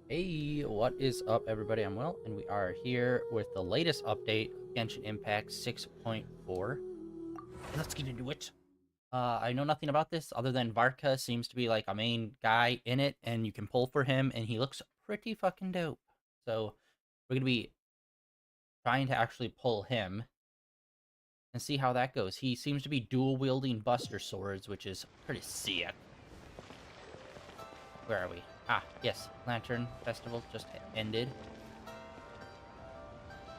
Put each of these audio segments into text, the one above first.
Hey, what is up, everybody? I'm Will, and we are here with the latest update, Genshin Impact 6.4. Let's get into it. I know nothing about this other than Varka seems to be like a main guy in it, and you can pull for him, and he looks pretty fucking dope. So we're gonna be trying to actually pull him and see how that goes. He seems to be dual wielding Buster Swords, which is pretty sick. Where are we? Ah, yes, Lantern Festival just ended.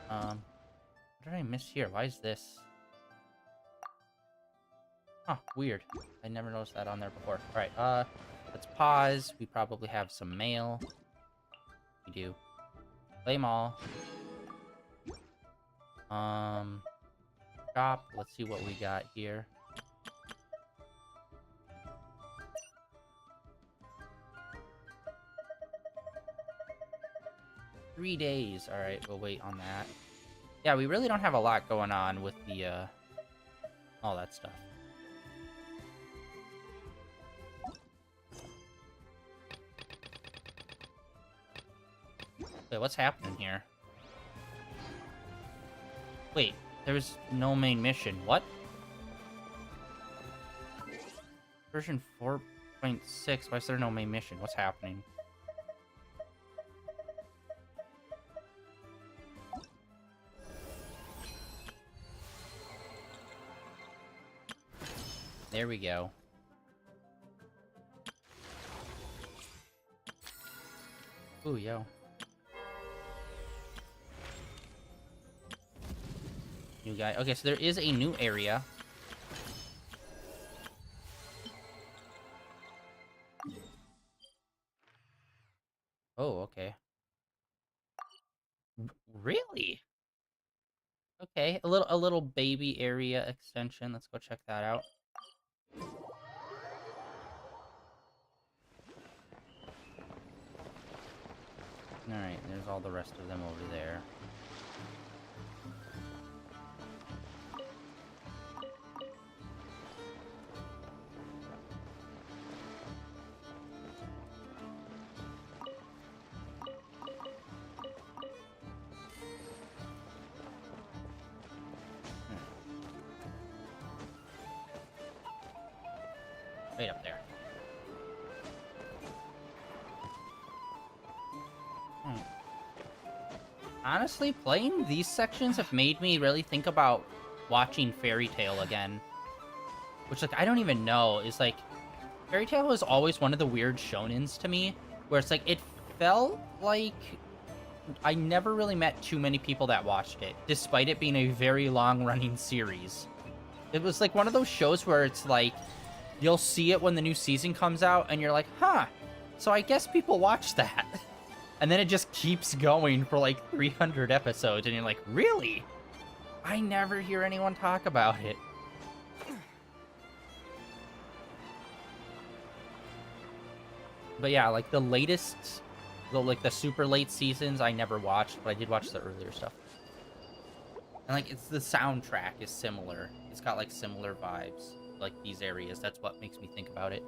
What did I miss here? Why is this? Huh, weird. I never noticed that on there before. Alright, let's pause. We probably have some mail. We do. Play them all. Shop. Let's see what we got here. $3 days. Alright, we'll wait on that. Yeah, we really don't have a lot going on with the, all that stuff. Wait, what's happening here? Wait, there's no main mission. What? Version 4.6, why is there no main mission? What's happening? There we go. Ooh, yo. New guy. Okay, so there is a new area. Oh, okay. Really? Okay, a little baby area extension. Let's go check that out. Alright, there's all the rest of them over there. Right up there. Honestly, playing these sections have made me really think about watching Fairy Tail again. Which, like, I don't even know. Is like, Fairy Tail was always one of the weird shonens to me. Where it's like, it felt like I never really met too many people that watched it, despite it being a very long-running series. It was like one of those shows where it's like, you'll see it when the new season comes out, and you're like, huh, so I guess people watch that. And then it just keeps going for like 300 episodes, and you're like, really? I never hear anyone talk about it. But yeah, like the latest, like the super late seasons, I never watched, but I did watch the earlier stuff. And like, it's the soundtrack is similar. It's got like similar vibes, like these areas. That's what makes me think about it.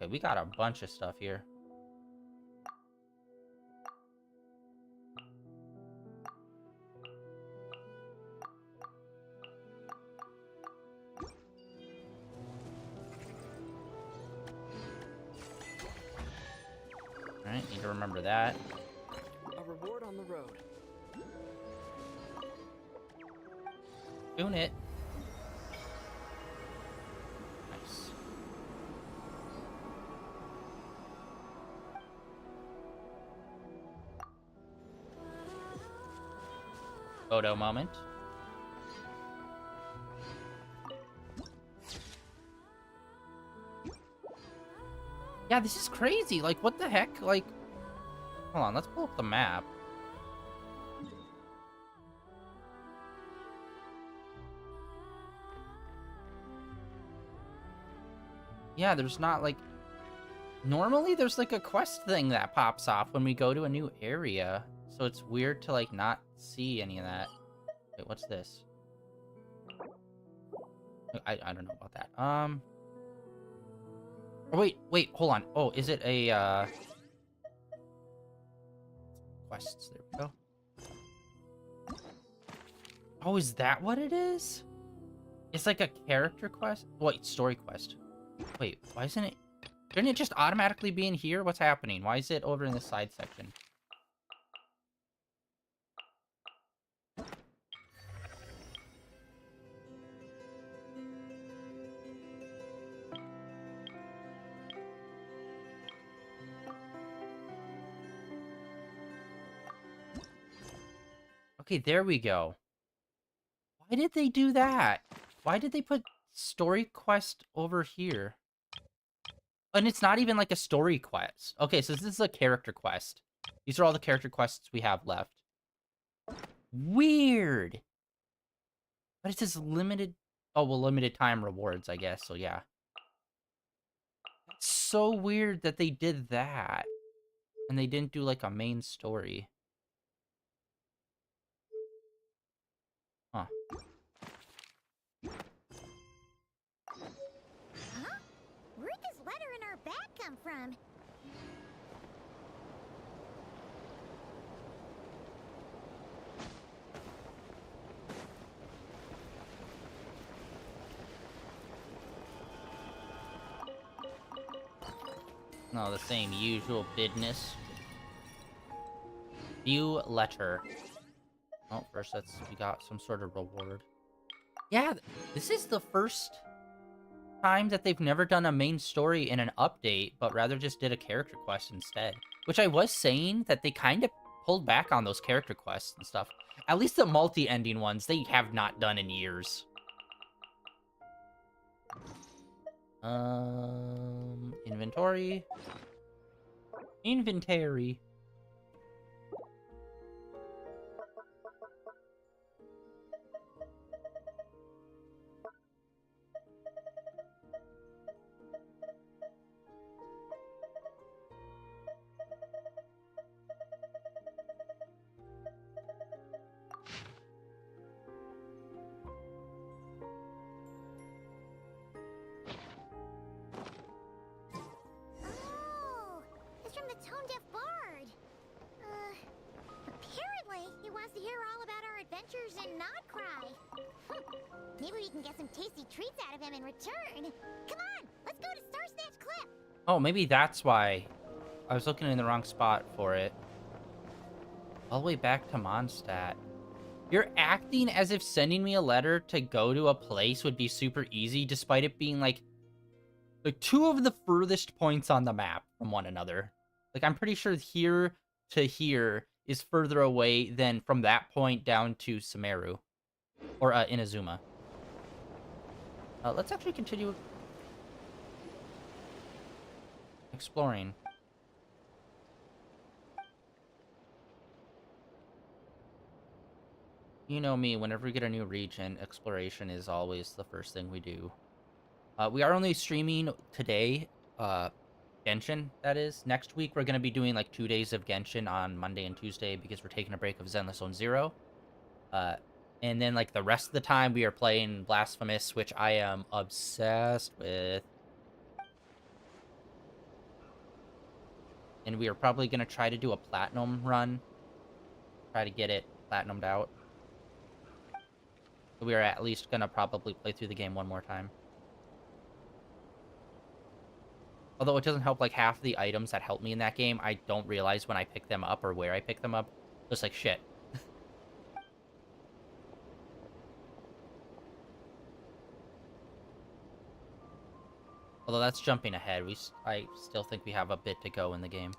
Okay, we got a bunch of stuff here. Alright, need to remember that. A reward on the road. Doing it. Nice. Photo moment. Yeah, this is crazy. Like, what the heck? Like, hold on, let's pull up the map. Yeah, there's not, like... Normally, there's, like, a quest thing that pops off when we go to a new area. So it's weird to, like, not see any of that. Wait, what's this? I don't know about that. Oh, wait, hold on. Oh, is it a, quests? There we go. Oh, is that what it is? It's like a character quest? Wait, story quest. Wait, why isn't it... Shouldn't it just automatically be in here? What's happening? Why is it over in the side section? Okay, there we go. Why did they do that? Why did they put story quest over here? And it's not even like a story quest. Okay, so this is a character quest. These are all the character quests we have left. Weird. But it says limited... Oh, well, limited time rewards, I guess. So, yeah. It's so weird that they did that. And they didn't do, like, a main story. Huh. Huh? Where'd this letter in our bag come from? No, the same usual business. View letter. Oh, first we got some sort of reward. Yeah, this is the first time that they've never done a main story in an update, but rather just did a character quest instead. Which I was saying that they kind of pulled back on those character quests and stuff. At least the multi-ending ones, they have not done in years. Inventory. Inventory. Oh, it's from the Tone Deaf Bard. Apparently he wants to hear all about our adventures in Nodcry. Maybe we can get some tasty treats out of him in return. Come on, let's go to Star Snatch Cliff. Oh, maybe that's why. I was looking in the wrong spot for it. All the way back to Mondstadt. You're acting as if sending me a letter to go to a place would be super easy, despite it being like two of the furthest points on the map from one another. Like, I'm pretty sure here to here is further away than from that point down to Sumeru. Or, Inazuma. Let's actually continue exploring. You know me, whenever we get a new region, exploration is always the first thing we do. We are only streaming today, Genshin, that is. Next week, we're going to be doing, like, 2 days of Genshin on Monday and Tuesday because we're taking a break of Zenless Zone Zero. And then, like, the rest of the time, we are playing Blasphemous, which I am obsessed with. And we are probably going to try to do a Platinum run. Try to get it Platinumed out. So we are at least going to probably play through the game one more time. Although it doesn't help, like, half the items that help me in that game, I don't realize when I pick them up or where I pick them up. Just like, shit. Although that's jumping ahead. I still think we have a bit to go in the game.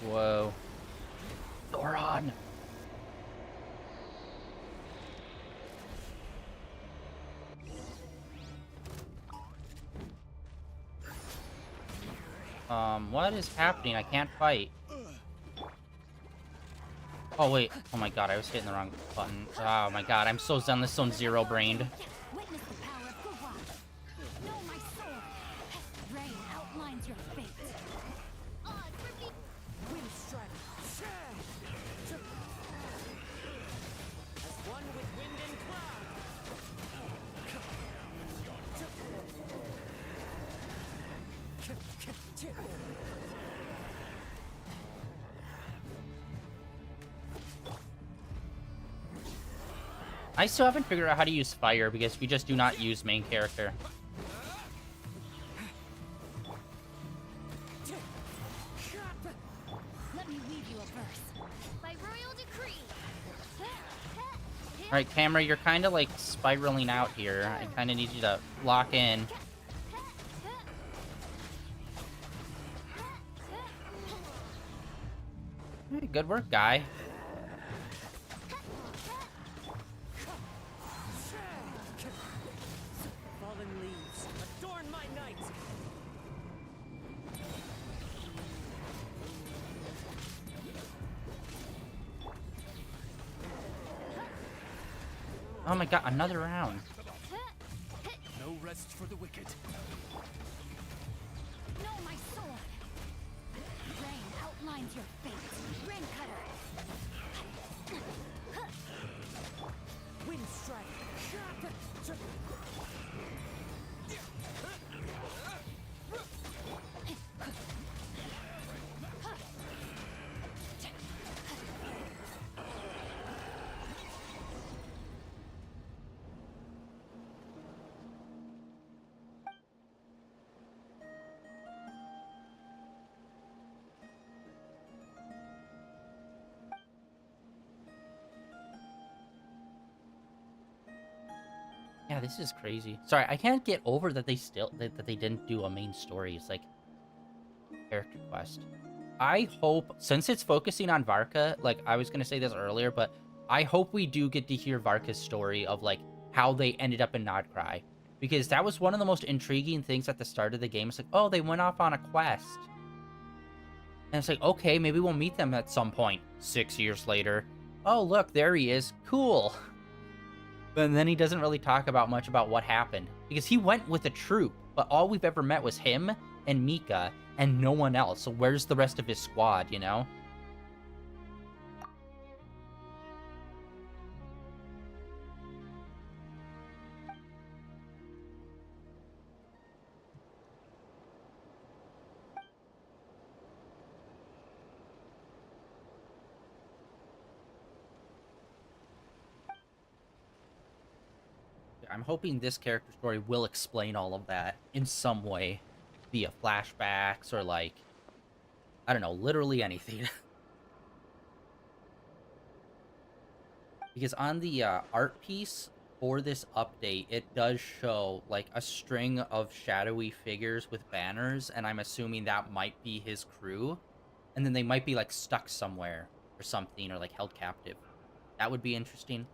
Whoa. Thoron! What is happening? I can't fight. Oh, wait. Oh my god, I was hitting the wrong button. Oh my god, I'm so Zenless Zone Zero-brained. Witness the power of Gugwa. Know my sword. Rain outlines your fate. Wind strike. As one with wind and cloud. I still haven't figured out how to use fire because we just do not use main character. Let me weave you a verse. By royal decree. Alright, camera, you're kind of like spiraling out here. I kind of need you to lock in. Hey, good work, guy. Fallen leaves, adorn my night. Oh my god, another round. No rest for the wicked. Know my sword. Rain outlines your fate. Rain cutter. Wind strike. Yeah, this is crazy. Sorry, I can't get over that that they didn't do a main story. It's like character quest. I hope, since it's focusing on Varka, like I was gonna say this earlier, but I hope we do get to hear Varka's story of like how they ended up in Nodcry. Because that was one of the most intriguing things at the start of the game. It's like, oh, they went off on a quest. And it's like, okay, maybe we'll meet them at some point. 6 years later. Oh, look, there he is. Cool. And then he doesn't really talk about much about what happened. Because he went with a troop, but all we've ever met was him and Mika and no one else. So where's the rest of his squad, you know? I'm hoping this character story will explain all of that in some way. Via flashbacks or like, I don't know, literally anything. Because on the art piece for this update, it does show like a string of shadowy figures with banners, and I'm assuming that might be his crew. And then they might be like stuck somewhere or something, or like held captive. That would be interesting.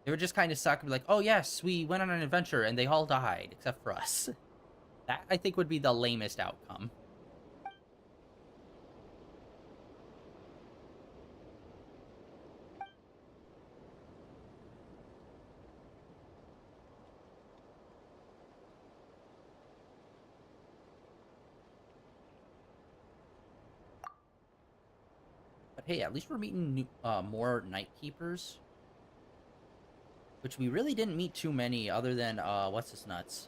They would just kind of suck and be like, oh yes, we went on an adventure and they all died, except for us. That, I think, would be the lamest outcome. But hey, at least we're meeting new, more Night Keepers. Which we really didn't meet too many other than, what's his nuts?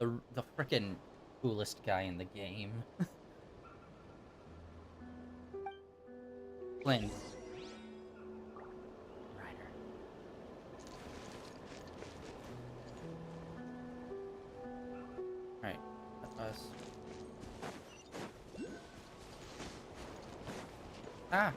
The frickin' coolest guy in the game. Flynn. Ryder. Alright, that's us. Ah!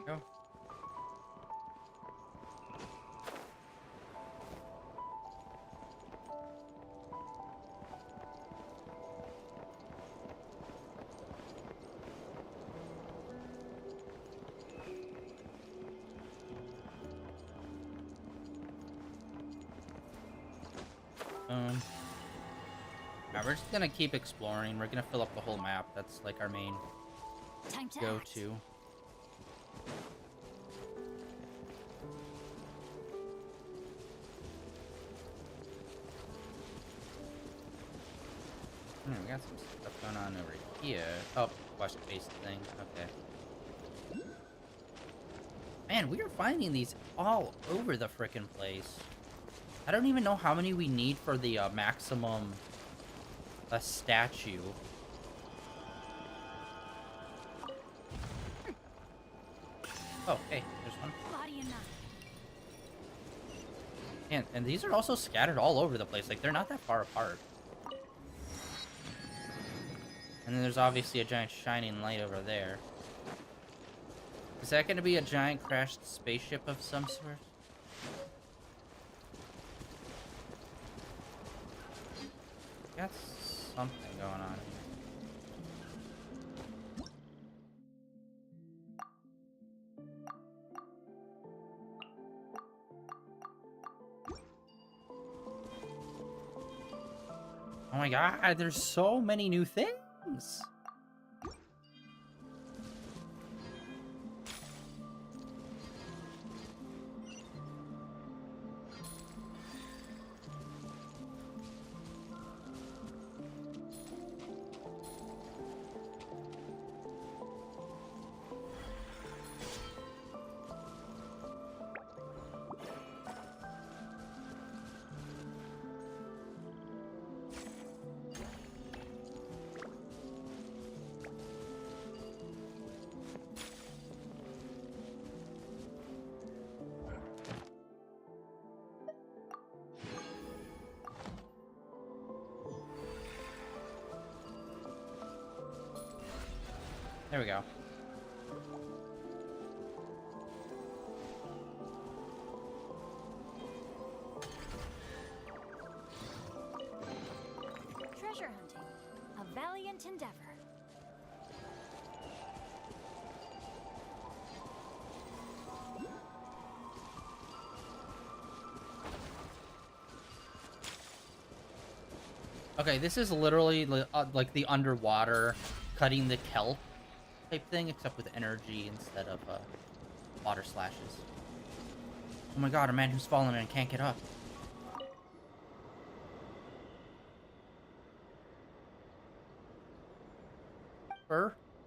Go. Yeah, we're just gonna keep exploring. We're gonna fill up the whole map. That's like our main Time to act. go-to. We got some stuff going on over here. Oh, quest-based thing. Okay. Man, we are finding these all over the frickin' place. I don't even know how many we need for the maximum statue. Oh, hey, there's one. Body and mind. And these are also scattered all over the place. Like, they're not that far apart. And then there's obviously a giant shining light over there. Is that going to be a giant crashed spaceship of some sort? Got something going on here. Oh my god, there's so many new things! There we go. Treasure hunting. A valiant endeavor. Okay, this is literally like the underwater cutting the kelp type thing, except with energy instead of water slashes. Oh my god, a man who's fallen and can't get up.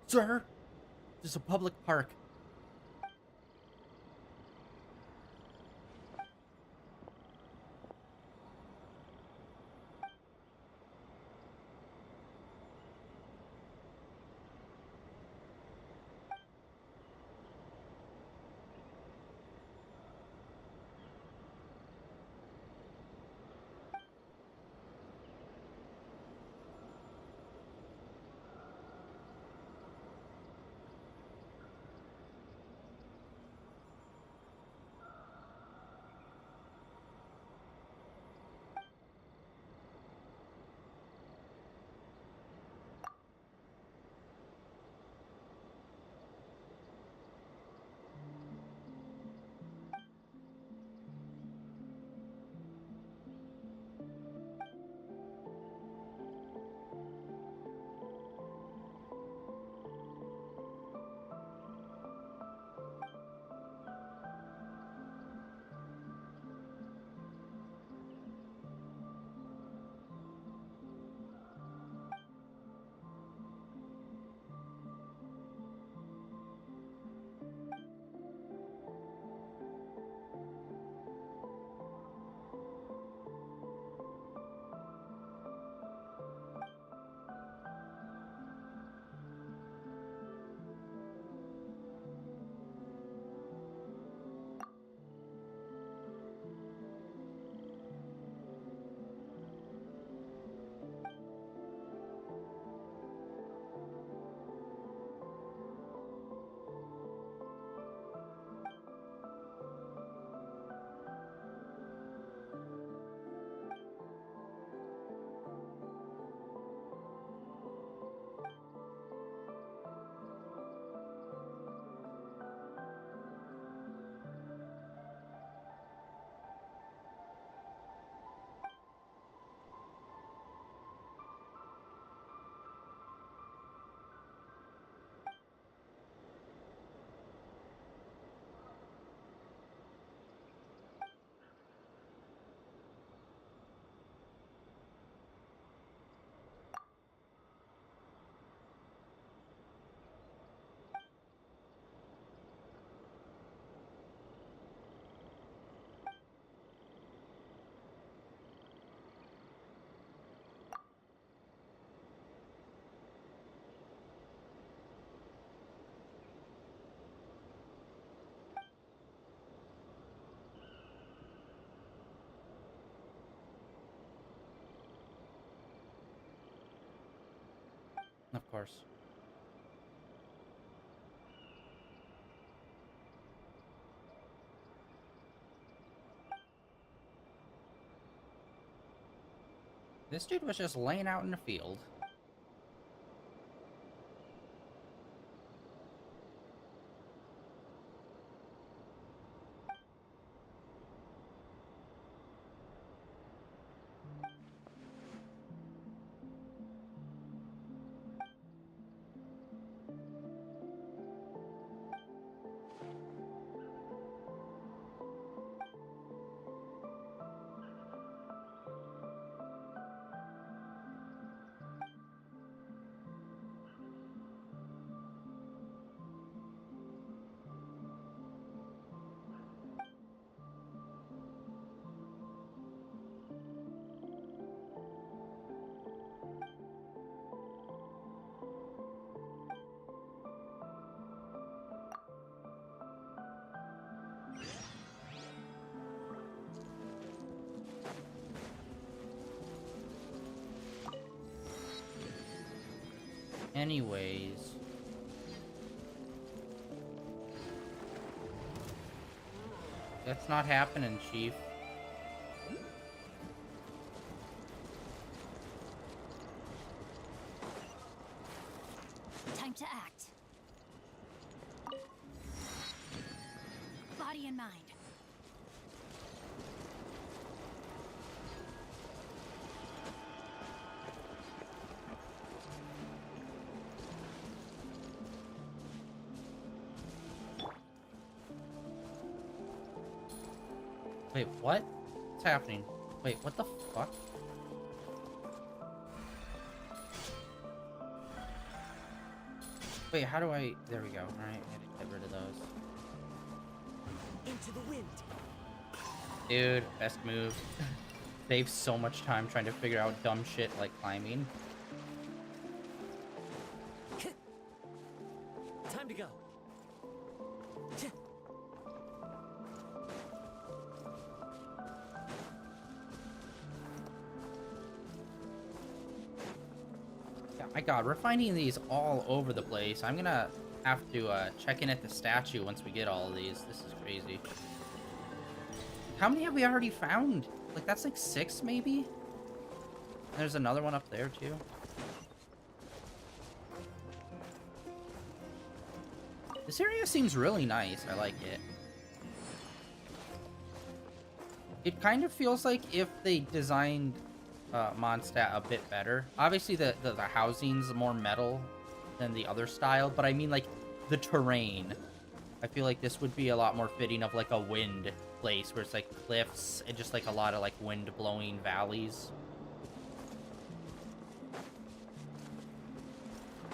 Sir, this is a public park. course. This dude was just laying out in the field. Anyways. That's not happening, Chief. Time to act. Body and mind. Wait, what? What's happening? Wait, what the fuck? Wait, how do I... There we go. Alright, I gotta get rid of those. Into the wind. Dude, best move. Saves so much time trying to figure out dumb shit like climbing. Time to go. Yeah, my god, we're finding these all over the place. I'm gonna have to check in at the statue once we get all of these. This is crazy. How many have we already found? Like, that's like 6, maybe? There's another one up there, too. This area seems really nice. I like it. It kind of feels like if they designed Mondstadt a bit better. Obviously, the housing's more metal than the other style, but I mean, like, the terrain. I feel like this would be a lot more fitting of, like, a wind place where it's, like, cliffs and just, like, a lot of, like, wind-blowing valleys.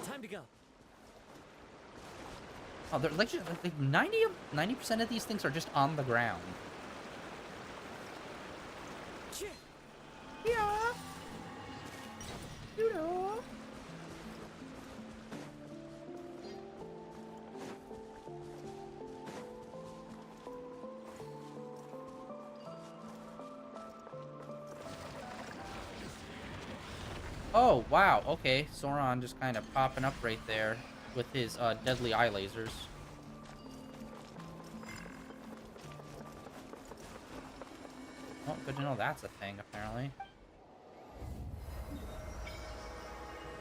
Time to go. Oh, they're, like 90% of these things are just on the ground. Yeah. You know. Oh, wow. Okay. Sauron just kind of popping up right there with his deadly eye lasers. Well, good to know that's a thing, apparently.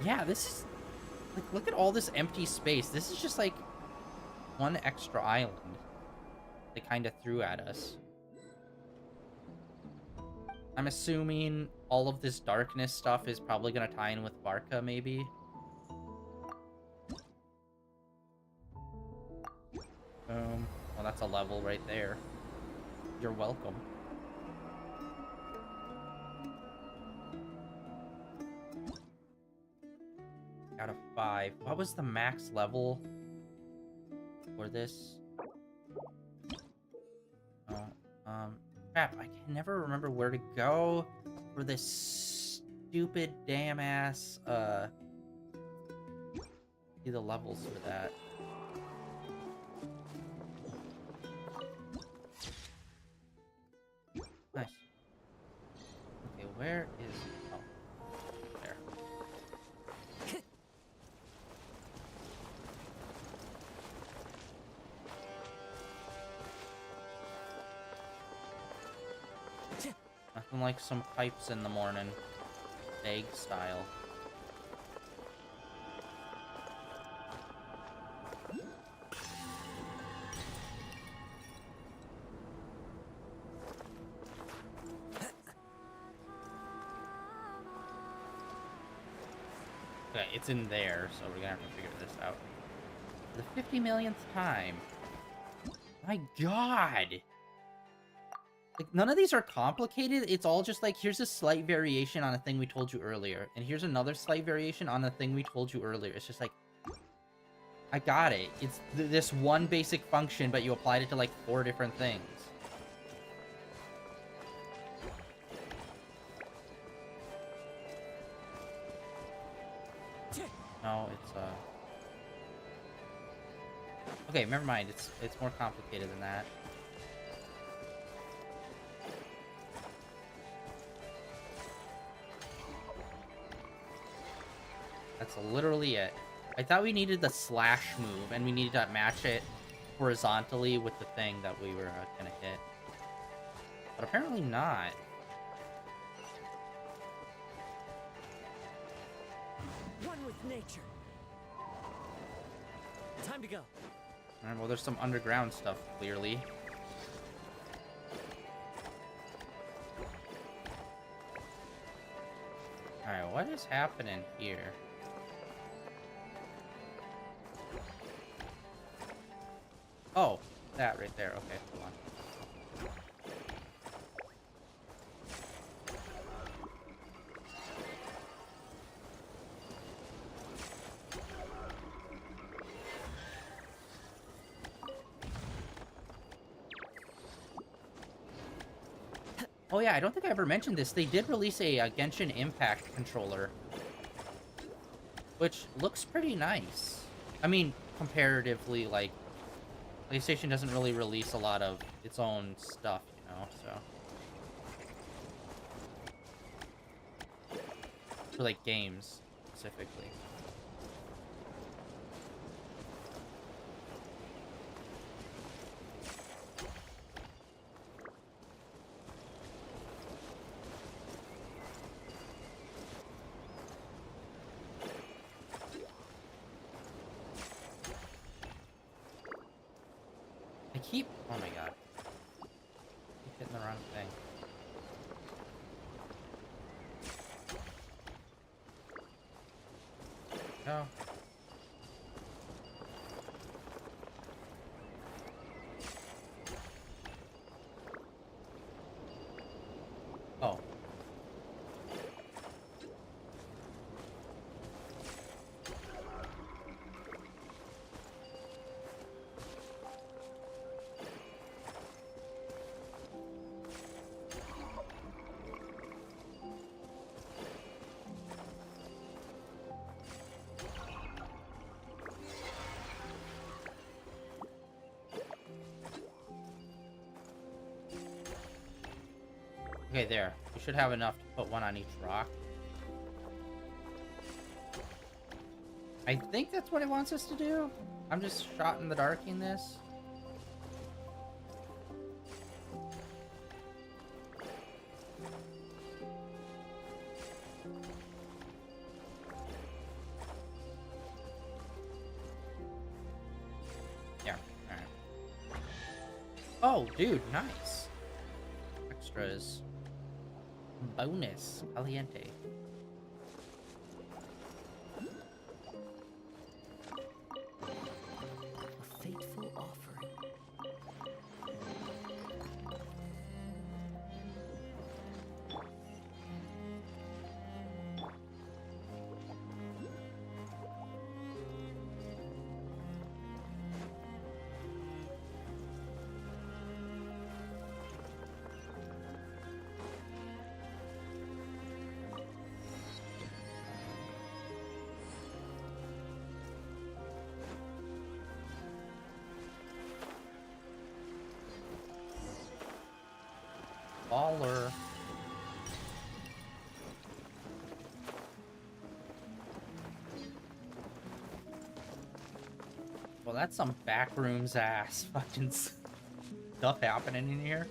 Yeah, this is... Like, look at all this empty space. This is just, like, one extra island they kind of threw at us. I'm assuming all of this darkness stuff is probably going to tie in with Barca, maybe. Boom. Well, that's a level right there. You're welcome. Out of 5. What was the max level for this? Oh, crap, I can never remember where to go for this stupid damn ass, see the levels for that. Nice. Okay, where is... Oh, there. Nothing like some pipes in the morning. Egg style. Okay, it's in there, so we're gonna have to figure this out. For the 50 millionth time. My god! Like, none of these are complicated. It's all just like, here's a slight variation on a thing we told you earlier. And here's another slight variation on a thing we told you earlier. It's just like, I got it. It's this one basic function, but you applied it to like 4 different things. No, it's, okay, never mind. It's more complicated than that. That's literally it. I thought we needed the slash move, and we needed to match it horizontally with the thing that we were gonna hit. But apparently not. One with nature. Time to go. Alright, well, there's some underground stuff, clearly. Alright, what is happening here? Oh, that right there. Okay, hold on. Oh yeah, I don't think I ever mentioned this. They did release a Genshin Impact controller, which looks pretty nice. I mean, comparatively, like, PlayStation doesn't really release a lot of its own stuff, you know, so. For, like, games, specifically. Oh my god. Keep hitting the wrong thing. No. Oh. Okay, there. We should have enough to put one on each rock. I think that's what it wants us to do. I'm just shot in the dark in this. Yeah, alright. Oh, dude, nice. Extras. Bonus. Caliente. A fateful offering. Baller. Well, that's some backrooms ass fucking stuff happening in here.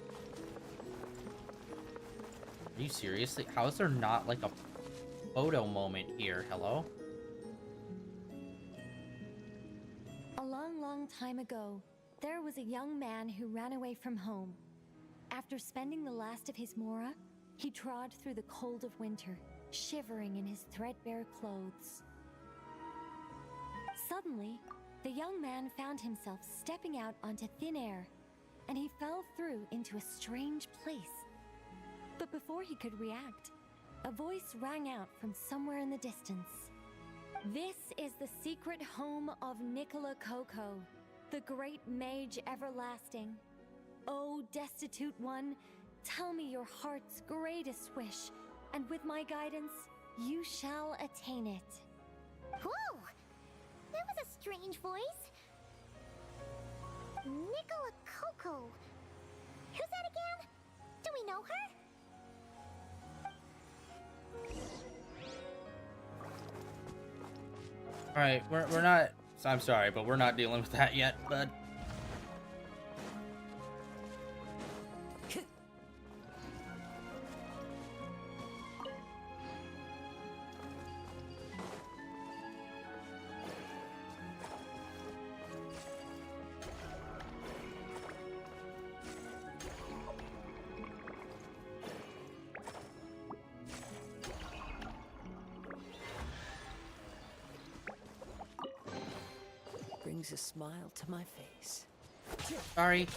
Are you seriously? How is there not like a photo moment here? Hello? A long, long time ago, there was a young man who ran away from home. After spending the last of his mora, he trod through the cold of winter, shivering in his threadbare clothes. Suddenly, the young man found himself stepping out onto thin air, and he fell through into a strange place. But before he could react, a voice rang out from somewhere in the distance. This is the secret home of Nicola Coco, the great mage everlasting. O destitute one, tell me your heart's greatest wish, and with my guidance, you shall attain it. Whoa! That was a strange voice. Nicola Coco. Who's that again? Do we know her? All right, we're not. I'm sorry, but we're not dealing with that yet, bud. Brings a smile to my face. Sorry.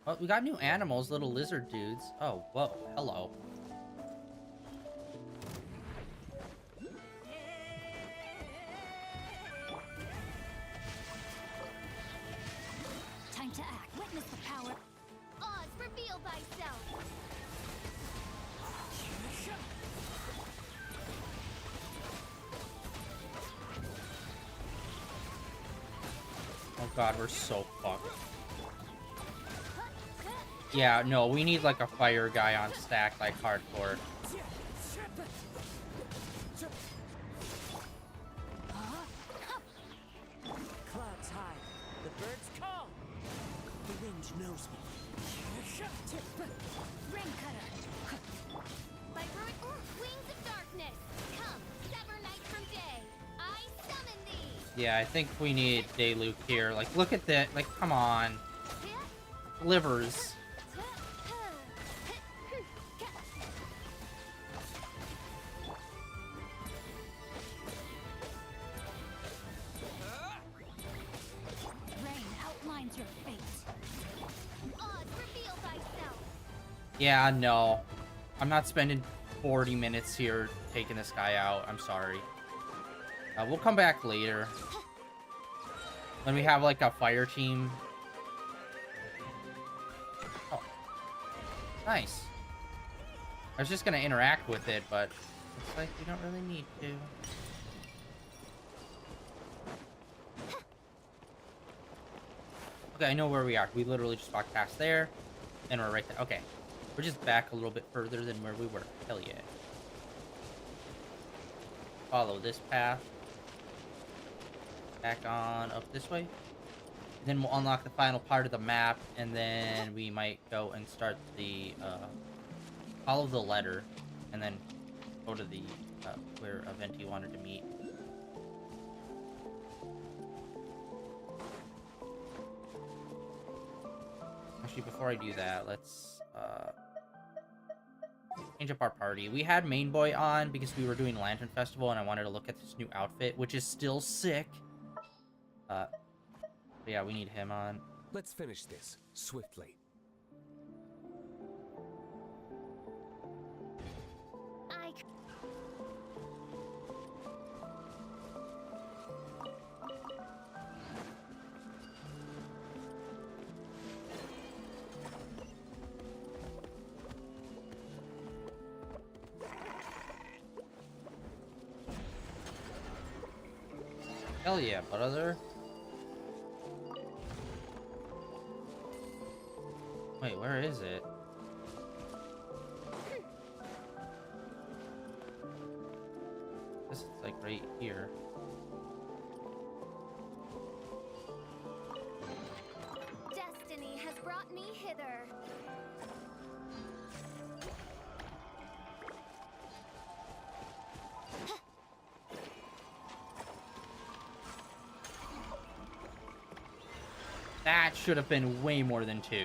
Oh, we got new animals, little lizard dudes. Oh, whoa, hello. Time to act. Witness the power. Oz, reveal thyself. Oh god, we're so fucked. Yeah, no, we need like a fire guy on stack like hardcore. Clouds high. The birds call. The wind knows me. Ring cutter. Vibrant wings of darkness. Come, sever night from day. I summon thee. Yeah, I think we need Dayluk here. Like, look at that. Like, come on. Livers. Rain outlines your fate. Oz, reveal thyself. Yeah, no. I'm not spending 40 minutes here taking this guy out. I'm sorry. We'll come back later. When we have, like, a fire team. Oh. Nice. I was just gonna interact with it, but looks like we don't really need to. Okay, I know where we are. We literally just walked past there, and we're right there. Okay. We're just back a little bit further than where we were. Hell yeah. Follow this path. Back on up this way. Then we'll unlock the final part of the map, and then we might go and start the, follow the letter, and then go to the, where Aventi wanted to meet. Actually, before I do that, let's, change up our party. We had Main Boy on because we were doing Lantern Festival, and I wanted to look at this new outfit, which is still sick. But yeah, we need him on. Let's finish this swiftly. Hell yeah, brother. Wait, where is it? This is like right here. Destiny has brought me hither. That should have been way more than 2.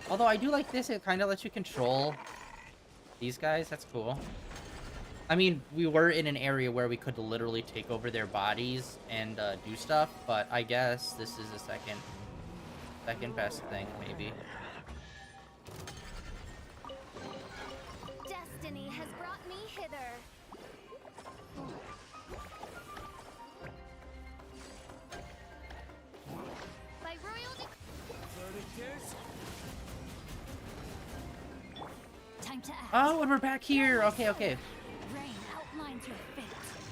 Although I do like this, it kind of lets you control these guys. That's cool. I mean, we were in an area where we could literally take over their bodies and do stuff, but I guess this is a second best thing, maybe. Destiny has brought me hither. By royal Time to act. Oh, and we're back here. Okay, okay. Rain outlines your fate.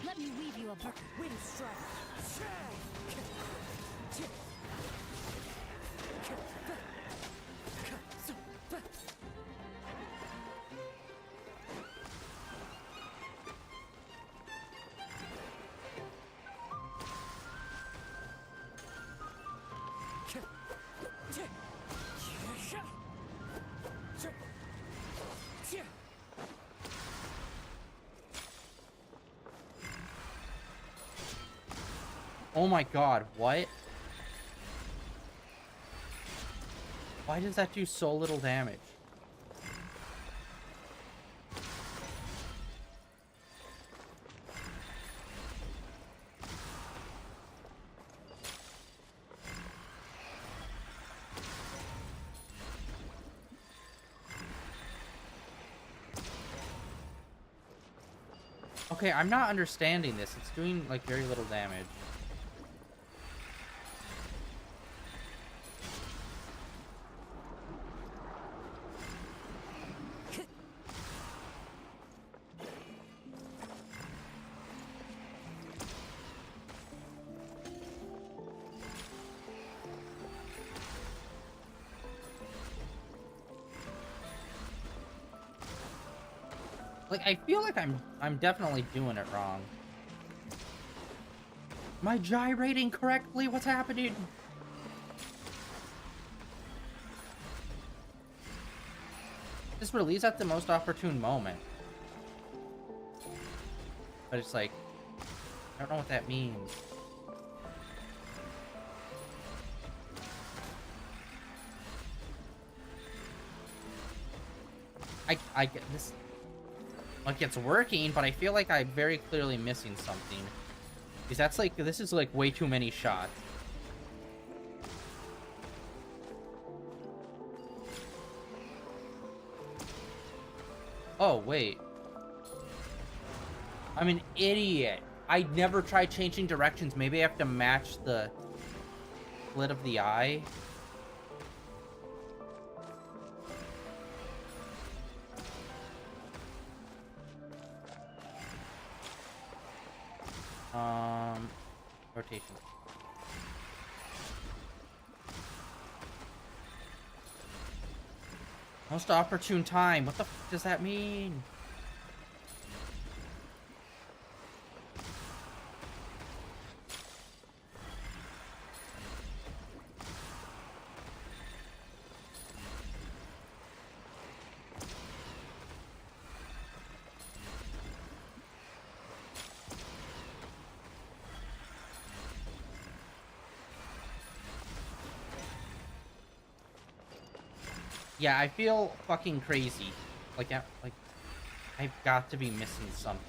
Let me weave you a Wind strike. Oh my god, what? Why does that do so little damage? Okay, I'm not understanding this. It's doing, like, very little damage. Like, I feel like I'm definitely doing it wrong. Am I gyrating correctly? What's happening? Just release at the most opportune moment. But it's like, I don't know what that means. I get this. Like, it's working, but I feel like I'm very clearly missing something. Because that's like, this is like way too many shots. Oh, wait. I'm an idiot. I never tried changing directions. Maybe I have to match the slit of the eye. Rotation. Most opportune time. What the f does that mean? Yeah, I feel fucking crazy. Like, I've got to be missing something.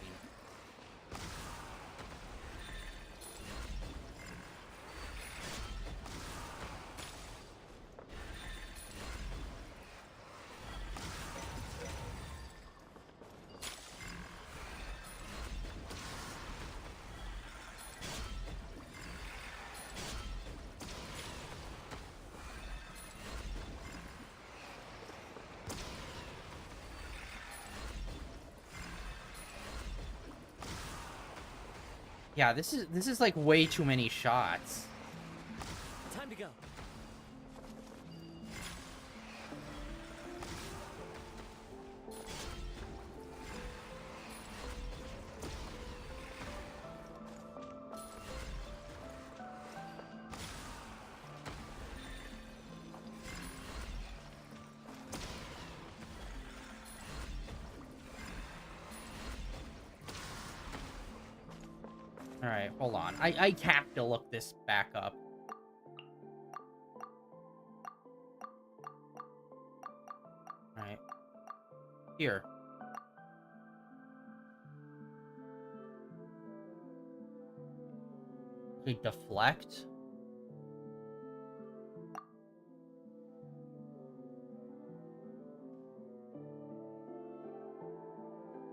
Yeah, this is like way too many shots. Time to go. Alright, hold on. I have to look this back up. Alright. Here. Okay, deflect.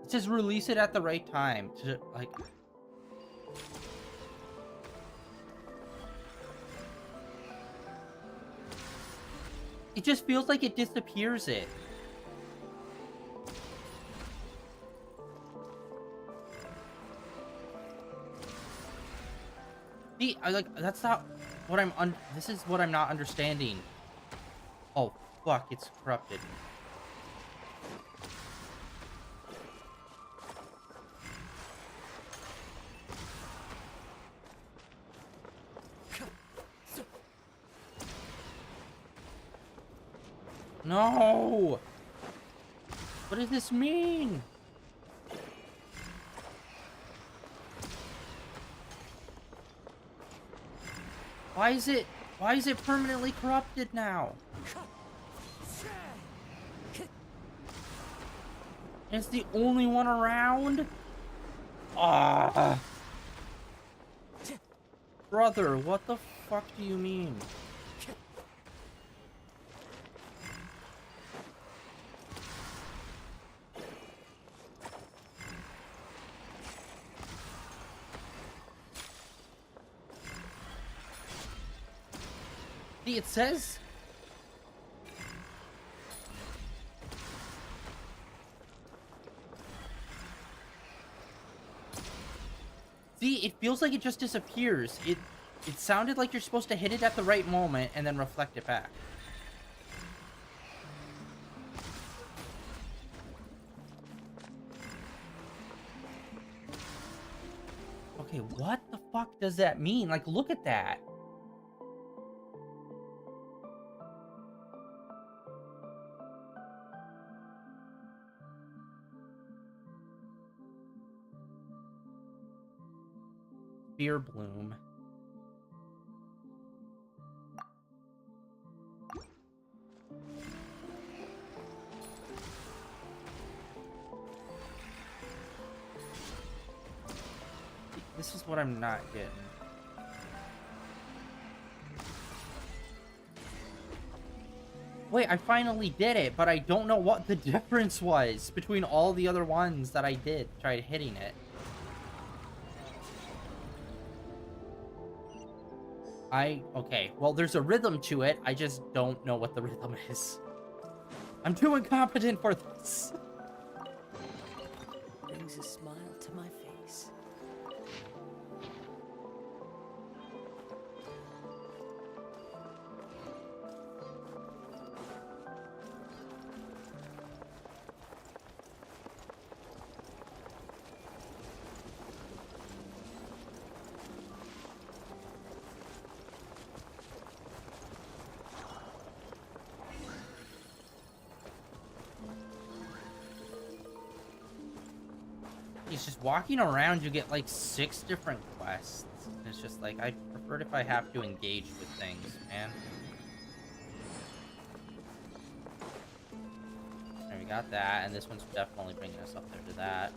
It says release it at the right time. To, like... It just feels like it disappears it. See, that's not what this is what I'm not understanding. Oh, fuck, it's corrupted. No! What does this mean? Why is it permanently corrupted now? And it's the only one around? Ah. Brother, what the fuck do you mean? See, it says... See, it feels like it just disappears. It sounded like you're supposed to hit it at the right moment and then reflect it back. Okay, what the fuck does that mean? Like, look at that. Beer bloom. This is what I'm not getting. Wait, I finally did it, but I don't know what the difference was between all the other ones that I did, tried hitting it. Okay, well, there's a rhythm to it. I just don't know what the rhythm is. I'm too incompetent for this. Brings a smile to my face. It's just walking around, you get like 6 different quests. And it's just like, I prefer it if I have to engage with things, man. There, we got that, and this one's definitely bringing us up there to that.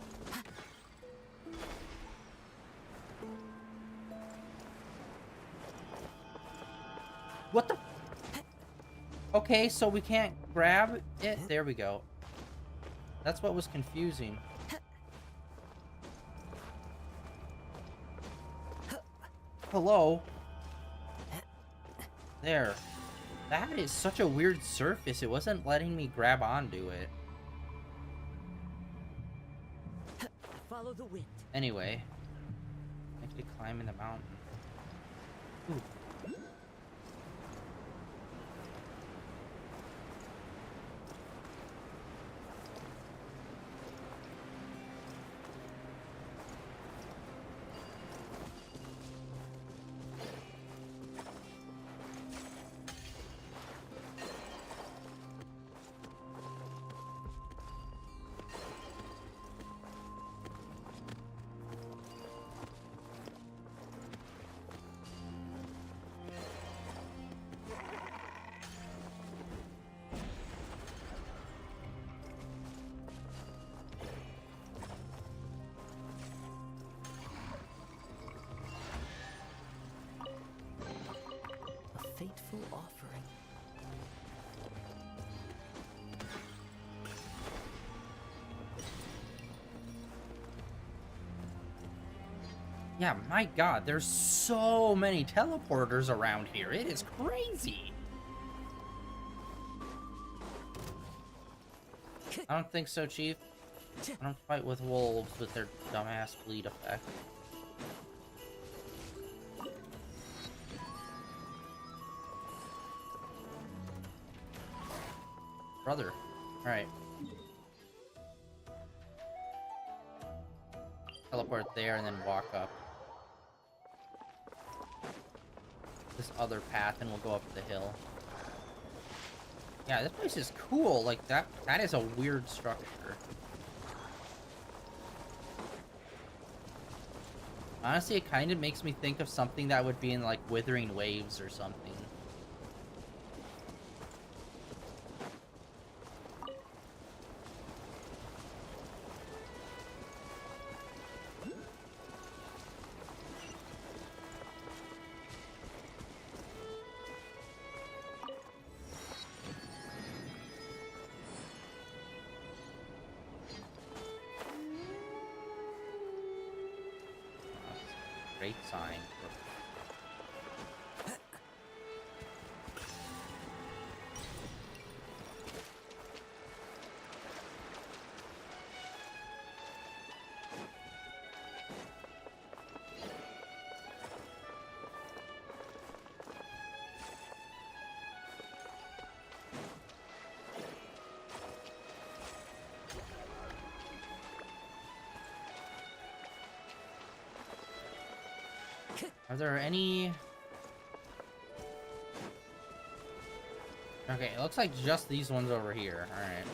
What the? Okay, so we can't grab it? There we go. That's what was confusing. Hello? There. That is such a weird surface. It wasn't letting me grab onto it. Follow the wind. Anyway. I have to climb in the mountain. Ooh. grateful offering. Yeah, my god, there's so many teleporters around here. It is crazy. I don't think so, Chief. I don't fight with wolves with their dumbass bleed effect. Brother. Alright. Teleport there and then walk up this other path and we'll go up the hill. Yeah, this place is cool. Like, that is a weird structure. Honestly, it kind of makes me think of something that would be in, like, Withering Waves or something. Great sign. Are there any... Okay, it looks like just these ones over here. Alright.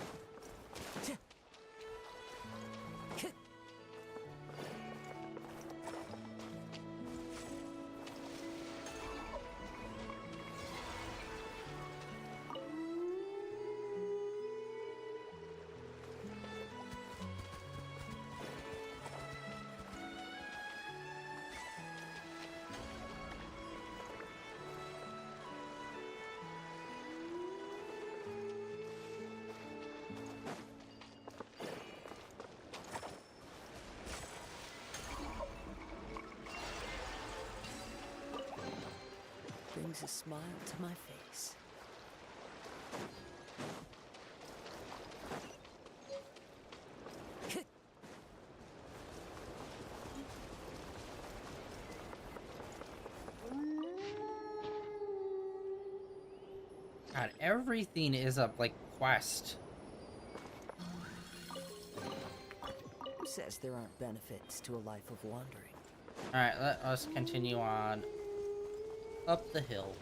Brings a smile to my face. God, everything is a, like, quest. Who says there aren't benefits to a life of wandering? Alright, let us continue on up the hill.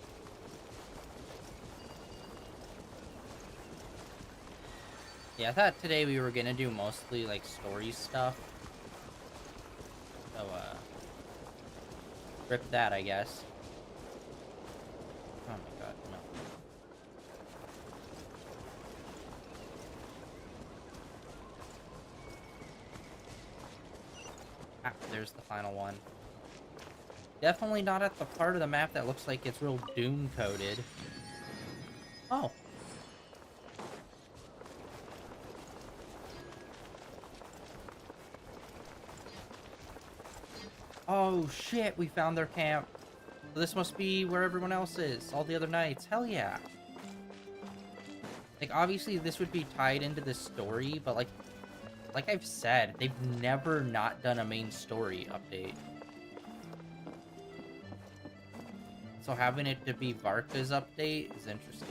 Yeah, I thought today we were gonna do mostly, like, story stuff. So, rip that, I guess. Oh my god, no. Ah, there's the final one. Definitely not at the part of the map that looks like it's real doom-coded. Oh. Oh shit, we found their camp. So this must be where everyone else is, all the other knights. Hell yeah. Like, obviously this would be tied into this story, but like I've said, they've never not done a main story update. So having it to be Varka's update is interesting.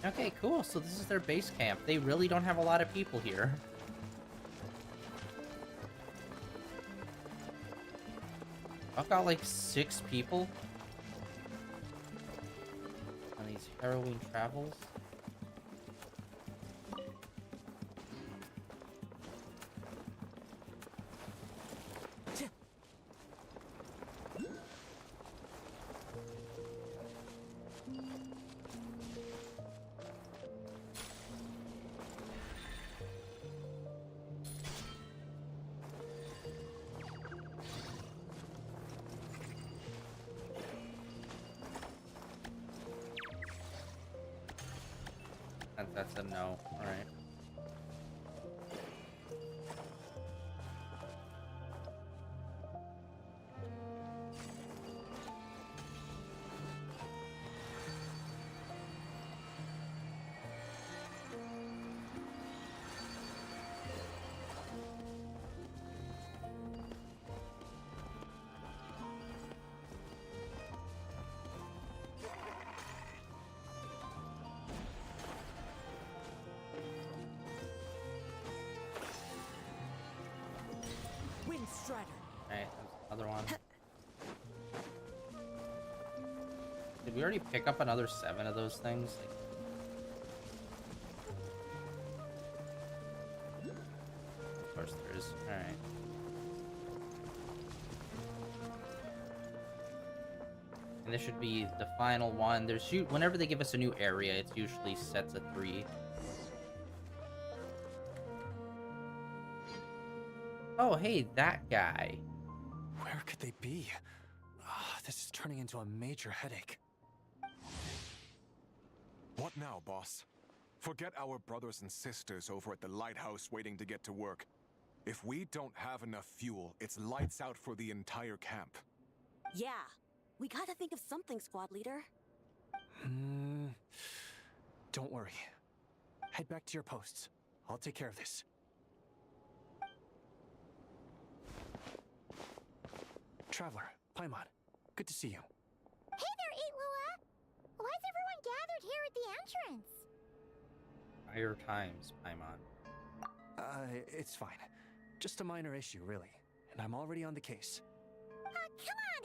Okay, cool. So this is their base camp. They really don't have a lot of people here. I've got like 6 people on these harrowing travels. That's a no. All right. Wind Strider. All right, there's another one. Did we already pick up another 7 of those things? Like... Of course there is. All right. And this should be the final one. Whenever they give us a new area, it's usually set to 3. Oh, hey, that guy. Where could they be? This is turning into a major headache. What now, boss? Forget our brothers and sisters over at the lighthouse waiting to get to work. If we don't have enough fuel, it's lights out for the entire camp. Yeah, we gotta think of something, squad leader. Don't worry. Head back to your posts. I'll take care of this. Traveler, Paimon, good to see you. Hey there, Itlua! Why is everyone gathered here at the entrance? Higher times, Paimon. It's fine. Just a minor issue, really. And I'm already on the case. Come on,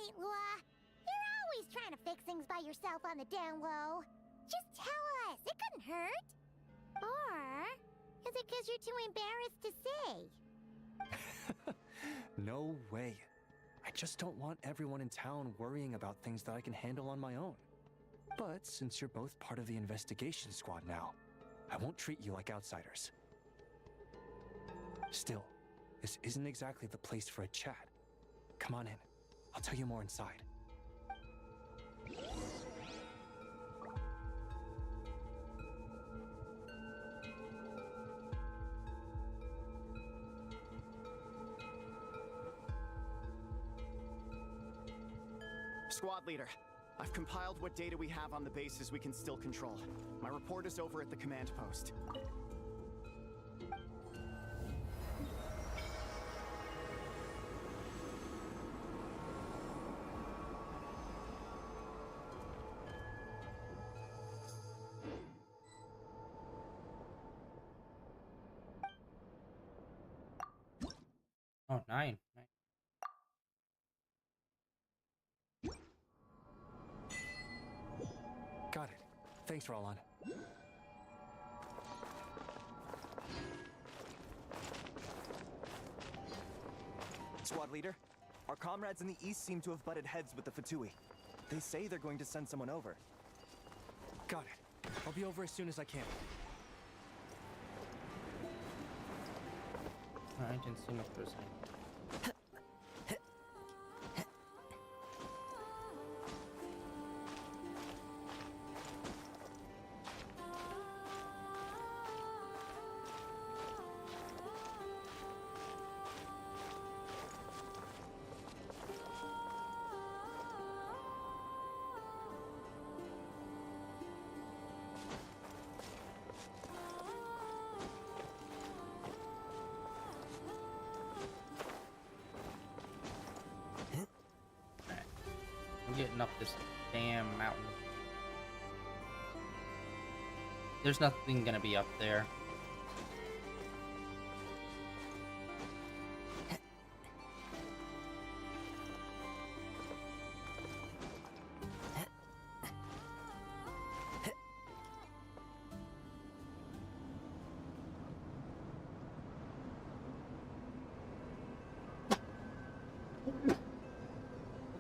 Itlua! You're always trying to fix things by yourself on the down low. Just tell us, it couldn't hurt. Or is it because you're too embarrassed to say? No way. I just don't want everyone in town worrying about things that I can handle on my own. But since you're both part of the investigation squad now, I won't treat you like outsiders. Still, this isn't exactly the place for a chat. Come on in. I'll tell you more inside. Squad leader, I've compiled what data we have on the bases we can still control. My report is over at the command post. Oh, 9. Got it. Thanks, Roland. Squad leader, our comrades in the east seem to have butted heads with the Fatui. They say they're going to send someone over. Got it. I'll be over as soon as I can. Alright, didn't seem like there's any. I'm getting up this damn mountain. There's nothing gonna be up there.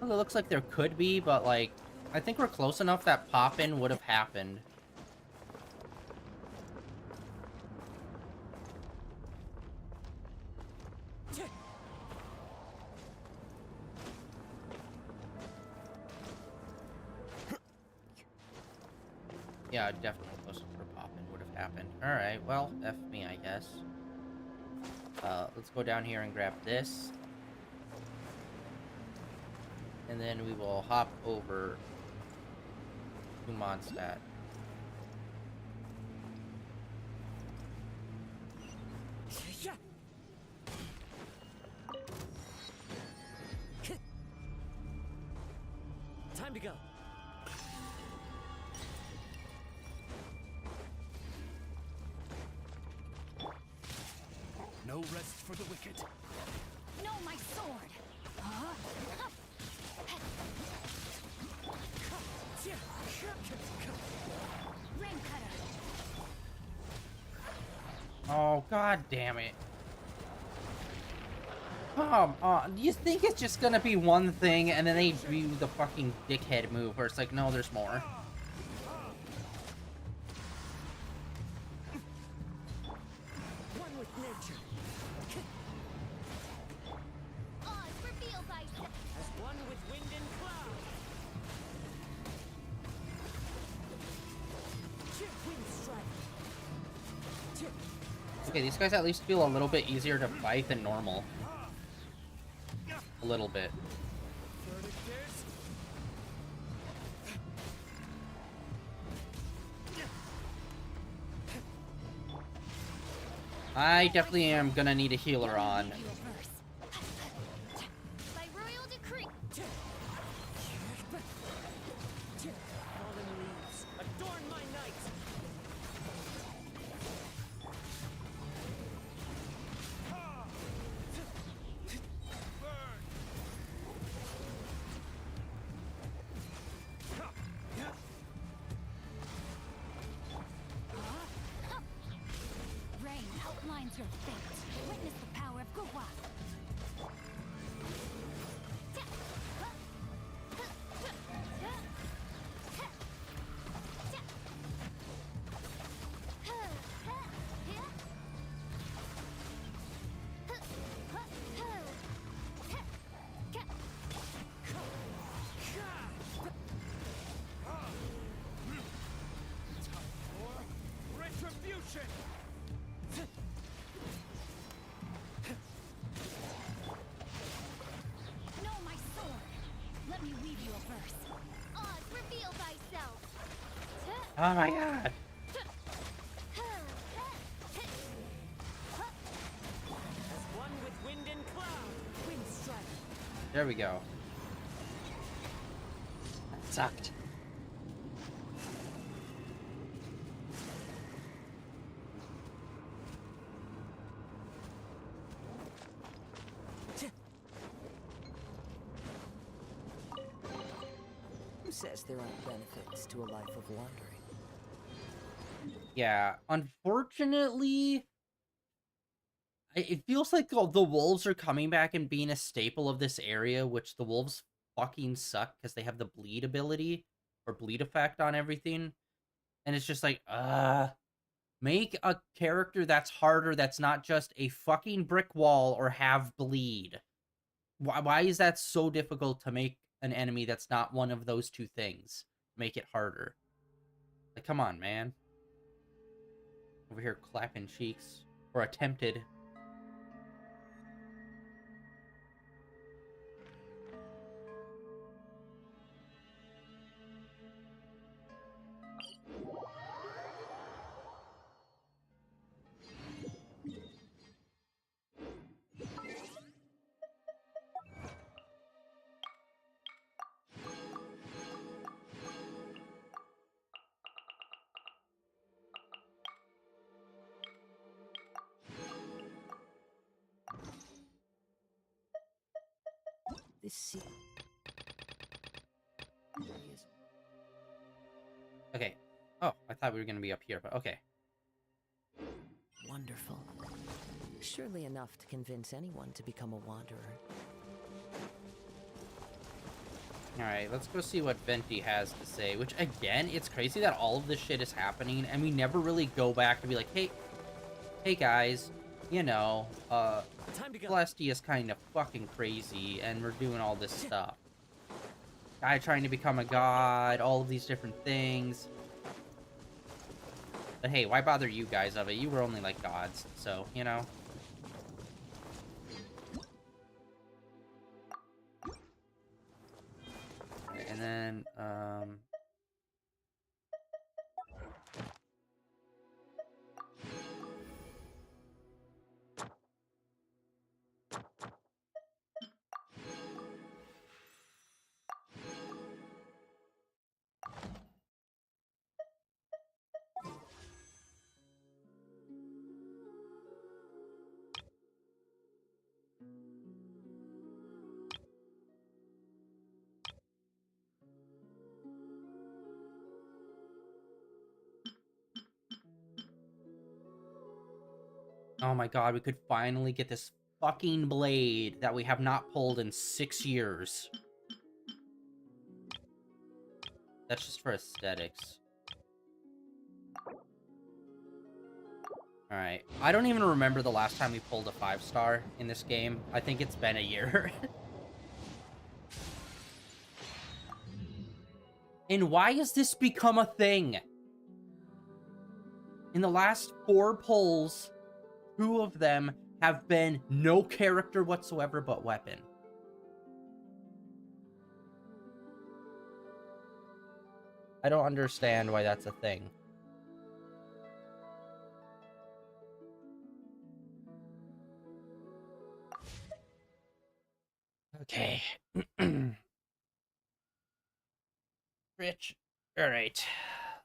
Well, it looks like there could be, but like, I think we're close enough that pop-in would have happened. Yeah, definitely close enough for pop-in would have happened. Alright, well, F me, I guess. Let's go down here and grab this. And then we will hop over to Mondstadt. Time to go. No rest for the wicked. No, my sword! Rain cutter! Oh, god damn it. Do you think it's just gonna be one thing and then they do the fucking dickhead move where it's like, no, there's more? One with nature. Oz, reveal thyself. As one with wind and cloud. Wind strike. Okay, these guys at least feel a little bit easier to fight than normal. A little bit. I definitely am gonna need a healer on. By royal decree. Fallen leaves, adorn my night. Rain outlines your fate. Witness the power of Gua. Retribution! No, my sword! Let me weave you a verse. Oz, reveal thyself. Oh my god. As one with wind and cloud. Wind strike. There we go. That sucked. Who says there aren't benefits to a life of wandering? Yeah, unfortunately, it feels like the wolves are coming back and being a staple of this area, which the wolves fucking suck because they have the bleed ability or bleed effect on everything. And it's just like, make a character that's harder, that's not just a fucking brick wall or have bleed. Why is that so difficult to make an enemy that's not one of those two things? Make it harder. Like, come on, man. Over here clapping cheeks. Or attempted. This sea is Okay. Oh, I thought we were going to be up here, but okay. wonderful. Surely enough to convince anyone to become a wanderer. Alright, let's go see what Venti has to say. Which, again, it's crazy that all of this shit is happening, and we never really go back to be like, hey guys, you know, Time to go. Celestia is kind of fucking crazy, and we're doing all this stuff. Guy trying to become a god, all of these different things. But hey, why bother you guys of it? You were only like gods, so, you know. And then, oh my god, we could finally get this fucking blade that we have not pulled in 6 years. That's just for aesthetics. Alright. I don't even remember the last time we pulled a 5-star in this game. I think it's been a year. And why has this become a thing? In the last 4 pulls, 2 of them have been no character whatsoever but weapon. I don't understand why that's a thing. Okay. Rich. Alright.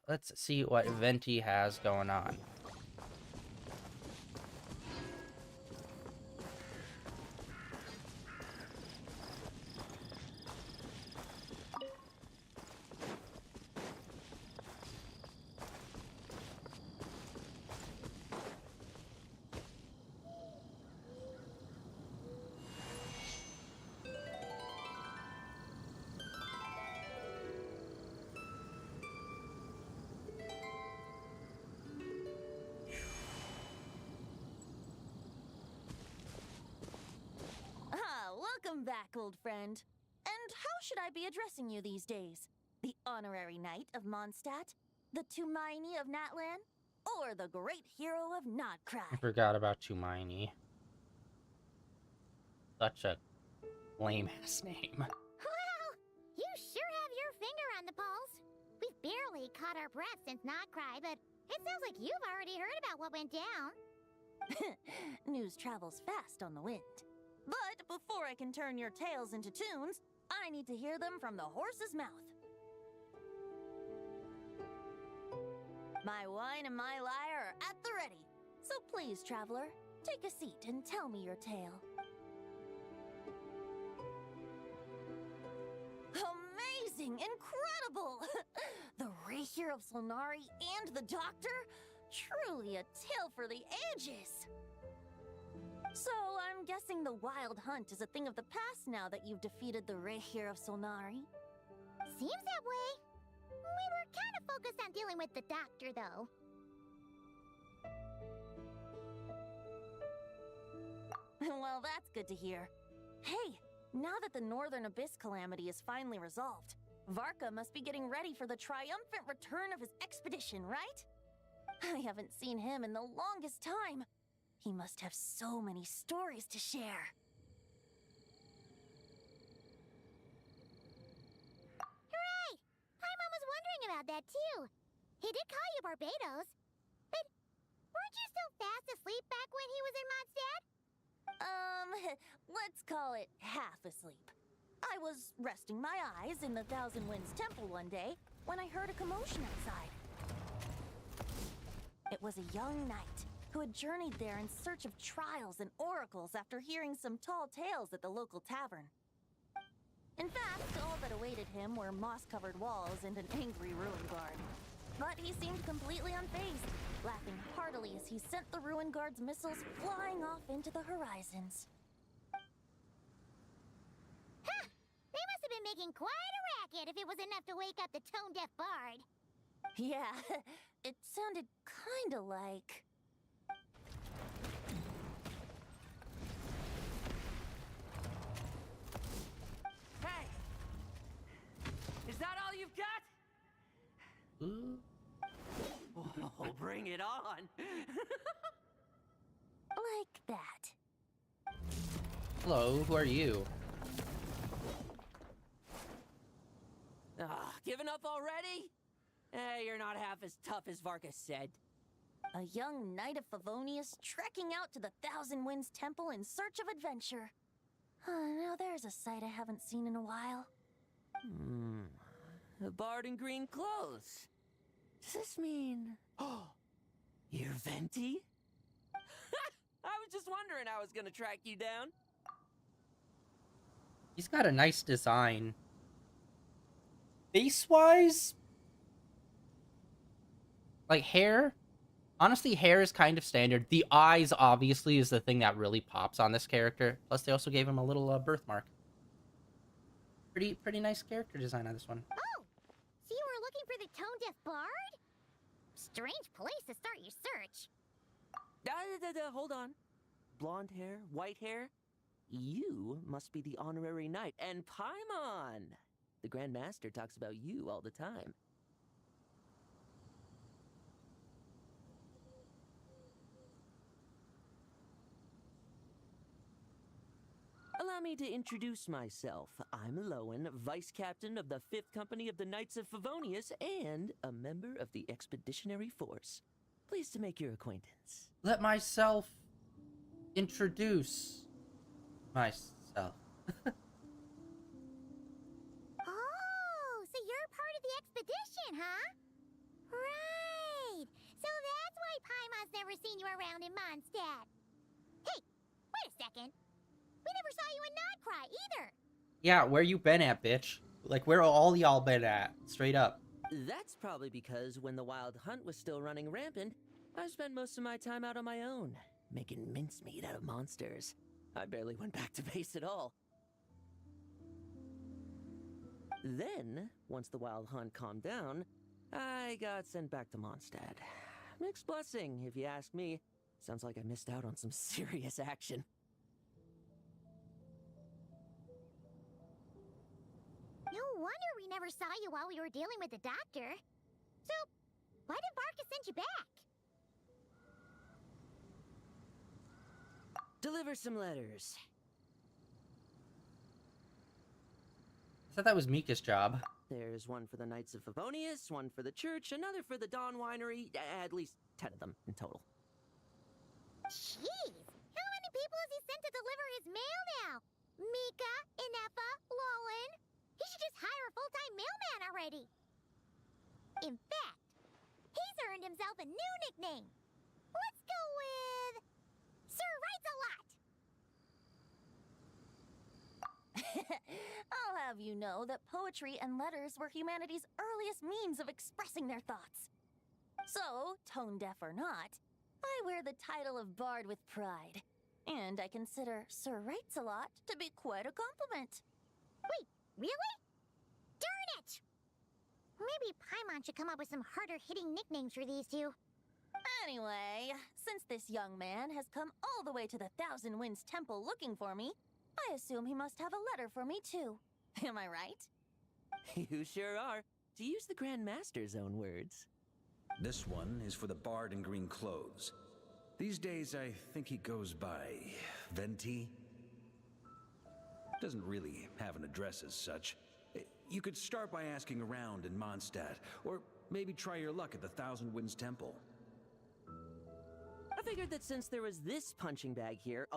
Let's see what Venti has going on. Welcome back, old friend. And how should I be addressing you these days? The honorary knight of Mondstadt? The Tumaini of Natlan? Or the great hero of I Nodcry? forgot about Tumaini. Such a lame-ass name. Well, you sure have your finger on the pulse. We've barely caught our breath since Notcry, but it sounds like you've already heard about what went down. News travels fast on the wind. But before I can turn your tales into tunes, I need to hear them from the horse's mouth. My wine and my lyre are at the ready. So please, traveler, take a seat and tell me your tale. Amazing! Incredible! The Rahier of Solnari and the Doctor? Truly a tale for the ages! So, I'm guessing the Wild Hunt is a thing of the past now that you've defeated the Rahier of Solnari? Seems that way. We were kind of focused on dealing with the Doctor, though. Well, that's good to hear. Hey, now that the Northern Abyss calamity is finally resolved, Varka must be getting ready for the triumphant return of his expedition, right? I haven't seen him in the longest time. He must have so many stories to share. Hooray! Paimon was wondering about that, too. He did call you Barbados. But weren't you still fast asleep back when he was in Mondstadt? Let's call it half asleep. I was resting my eyes in the Thousand Winds Temple one day when I heard a commotion outside. It was a young knight who had journeyed there in search of trials and oracles after hearing some tall tales at the local tavern. In fact, all that awaited him were moss-covered walls and an angry ruin guard. But he seemed completely unfazed, laughing heartily as he sent the ruin guard's missiles flying off into the horizons. Ha! They must have been making quite a racket if it was enough to wake up the tone-deaf bard. Yeah, it sounded kinda like... Hey! Is that all you've got? Oh, bring it on. Like that. Hello, who are you? Giving up already? Eh, you're not half as tough as Vargas said. A young knight of Favonius trekking out to the Thousand Winds Temple in search of adventure. Now there's a sight I haven't seen in a while. A bard in green clothes. Does this mean... Oh, you're Venti? I was just wondering how I was gonna track you down. He's got a nice design. Face-wise? Like, hair? Honestly, hair is kind of standard. The eyes, obviously, is the thing that really pops on this character. Plus, they also gave him a little birthmark. Pretty nice character design on this one. Oh! So you were looking for the tone-deaf bard? Strange place to start your search. Hold on. Blonde hair, white hair? You must be the honorary knight. And Paimon! The Grand Master talks about you all the time. Allow me to introduce myself. I'm Lowen, Vice Captain of the 5th Company of the Knights of Favonius and a member of the Expeditionary Force. Pleased to make your acquaintance. Let myself introduce myself. Oh, so you're part of the expedition, huh? Right. So that's why Paimon's never seen you around in Mondstadt. Hey, wait a second. We never saw you in Nodcry either. Yeah, where you been at, bitch? Like, where all y'all been at? Straight up. That's probably because when the Wild Hunt was still running rampant, I spent most of my time out on my own, making mincemeat out of monsters. I barely went back to base at all. Then, once the Wild Hunt calmed down, I got sent back to Mondstadt. Mixed blessing, if you ask me. Sounds like I missed out on some serious action. No wonder we never saw you while we were dealing with the doctor. So, why did Vargas send you back? Deliver some letters. I thought that was Mika's job. There's one for the Knights of Favonius, one for the church, another for the Dawn Winery, at least 10 of them in total. Jeez, how many people has he sent to deliver his mail now? Mika, Inefa, Lowen. He should just hire a full-time mailman already. In fact, he's earned himself a new nickname. Let's go with... Sir Writes-A-Lot. I'll have you know that poetry and letters were humanity's earliest means of expressing their thoughts. So, tone deaf or not, I wear the title of Bard with pride. And I consider Sir Writes-A-Lot to be quite a compliment. Wait, really? Darn it! Maybe Paimon should come up with some harder-hitting nicknames for these two. Anyway, since this young man has come all the way to the Thousand Winds Temple looking for me, I assume he must have a letter for me too. Am I right? You sure are. To use the Grand Master's own words. This one is for the bard in green clothes. These days, I think he goes by Venti. Doesn't really have an address as such. You could start by asking around in Mondstadt, or maybe try your luck at the Thousand Winds Temple. I figured that since there was this punching bag here,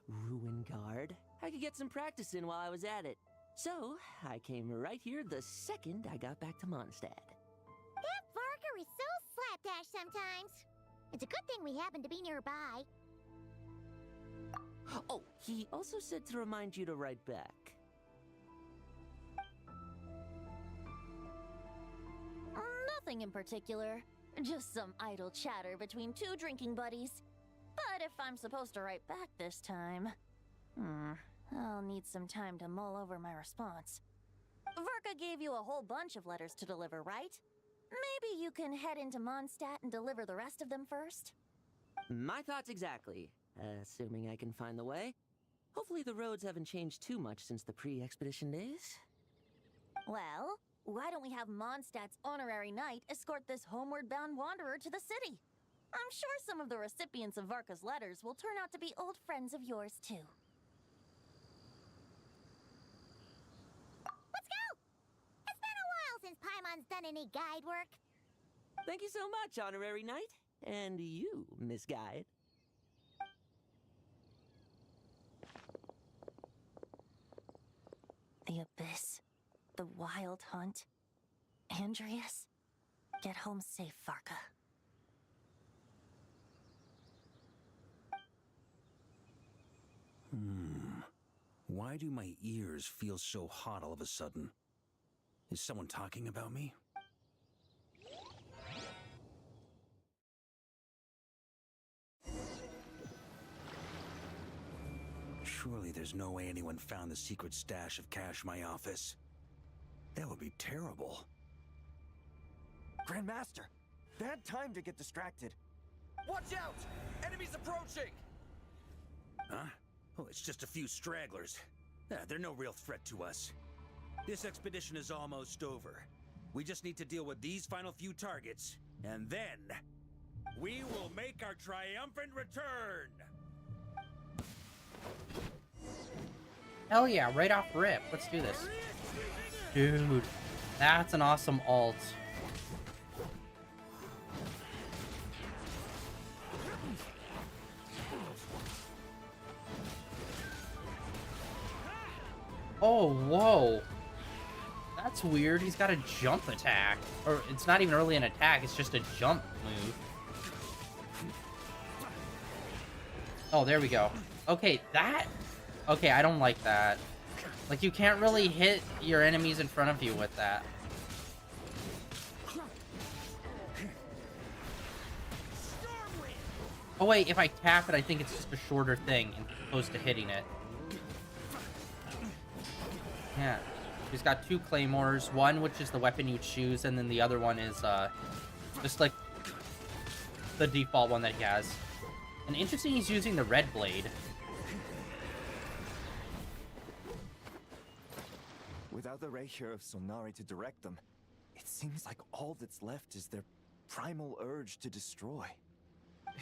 Ruin Guard, I could get some practice in while I was at it. So, I came right here the second I got back to Mondstadt. That Varga is so slapdash sometimes. It's a good thing we happen to be nearby. Oh, he also said to remind you to write back. Nothing in particular. Just some idle chatter between two drinking buddies. But if I'm supposed to write back this time... I'll need some time to mull over my response. Verka gave you a whole bunch of letters to deliver, right? Maybe you can head into Mondstadt and deliver the rest of them first? My thoughts exactly. Assuming I can find the way. Hopefully the roads haven't changed too much since the pre-expedition days. Well, Why don't we have Mondstadt's honorary knight escort this homeward-bound wanderer to the city? I'm sure some of the recipients of Varka's letters will turn out to be old friends of yours, too. Let's go! It's been a while since Paimon's done any guide work. Thank you so much, Honorary Knight. And you, Miss Guide. The Abyss. The Wild Hunt. Andreas. Get home safe, Varka. Why do my ears feel so hot all of a sudden? Is someone talking about me? Surely there's no way anyone found the secret stash of cash in my office. That would be terrible. Grandmaster, bad time to get distracted. Watch out! Enemies approaching! Huh? Oh, it's just a few stragglers. They're no real threat to us. This expedition is almost over. We just need to deal with these final few targets, and then we will make our triumphant return! Hell yeah, right off rip. Let's do this. Dude, that's an awesome ult. Oh, whoa. That's weird. He's got a jump attack. Or it's not even really an attack, it's just a jump move. Oh, there we go. Okay, that... Okay, I don't like that. Like, you can't really hit your enemies in front of you with that. Oh wait, if I tap it, I think it's just a shorter thing as opposed to hitting it. Yeah. He's got two claymores, one which is the weapon you choose, and then the other one is just like the default one that he has. And interesting, he's using the red blade. Without the ray here of Sonari to direct them, it seems like all that's left is their primal urge to destroy.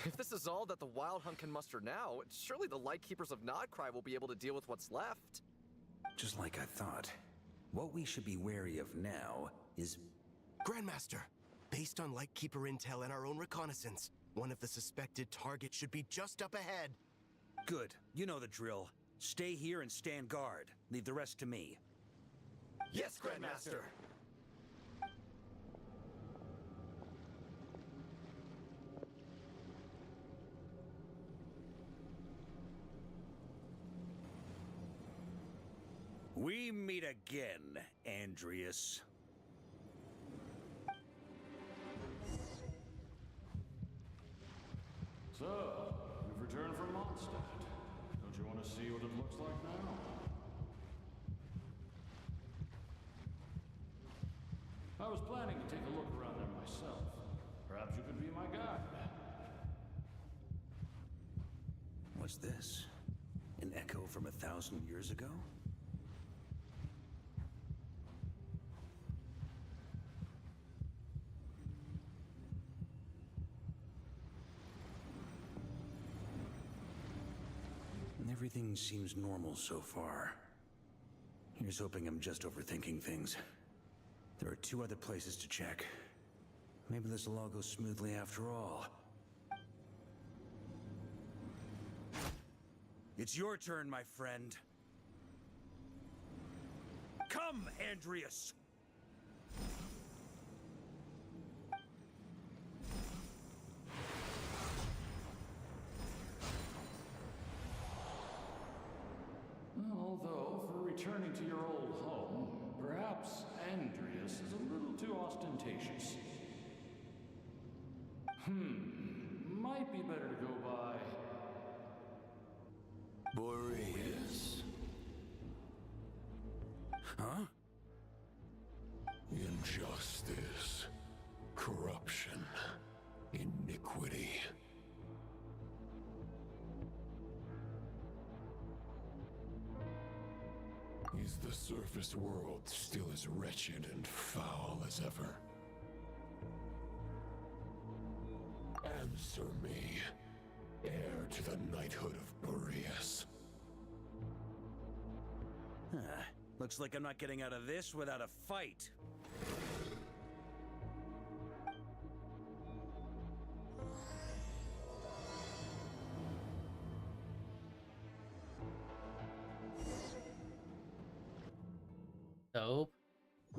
If this is all that the Wild Hunt can muster now, surely the Lightkeepers of Nodcry will be able to deal with what's left. Just like I thought. What we should be wary of now is... Grandmaster, based on Lightkeeper intel and our own reconnaissance, one of the suspected targets should be just up ahead. Good. You know the drill. Stay here and stand guard. Leave the rest to me. Yes, Grandmaster! We meet again, Andreas. So, we've returned from Mondstadt. Don't you want to see what it looks like now? I was planning to take a look around there myself. Perhaps you could be my guide. What's this? An echo from 1,000 years ago? Everything seems normal so far. Here's hoping I'm just overthinking things. There are 2 other places to check. Maybe this will all go smoothly after all. It's your turn, my friend. Come, Andreas! Although, for returning to your old home, perhaps Andreas is a little too ostentatious. Might be better to go by... Boreas. Huh? Injustice. Corruption. Iniquity. Is the surface world still as wretched and foul as ever? Answer me, heir to the knighthood of Boreas. Looks like I'm not getting out of this without a fight. Dope.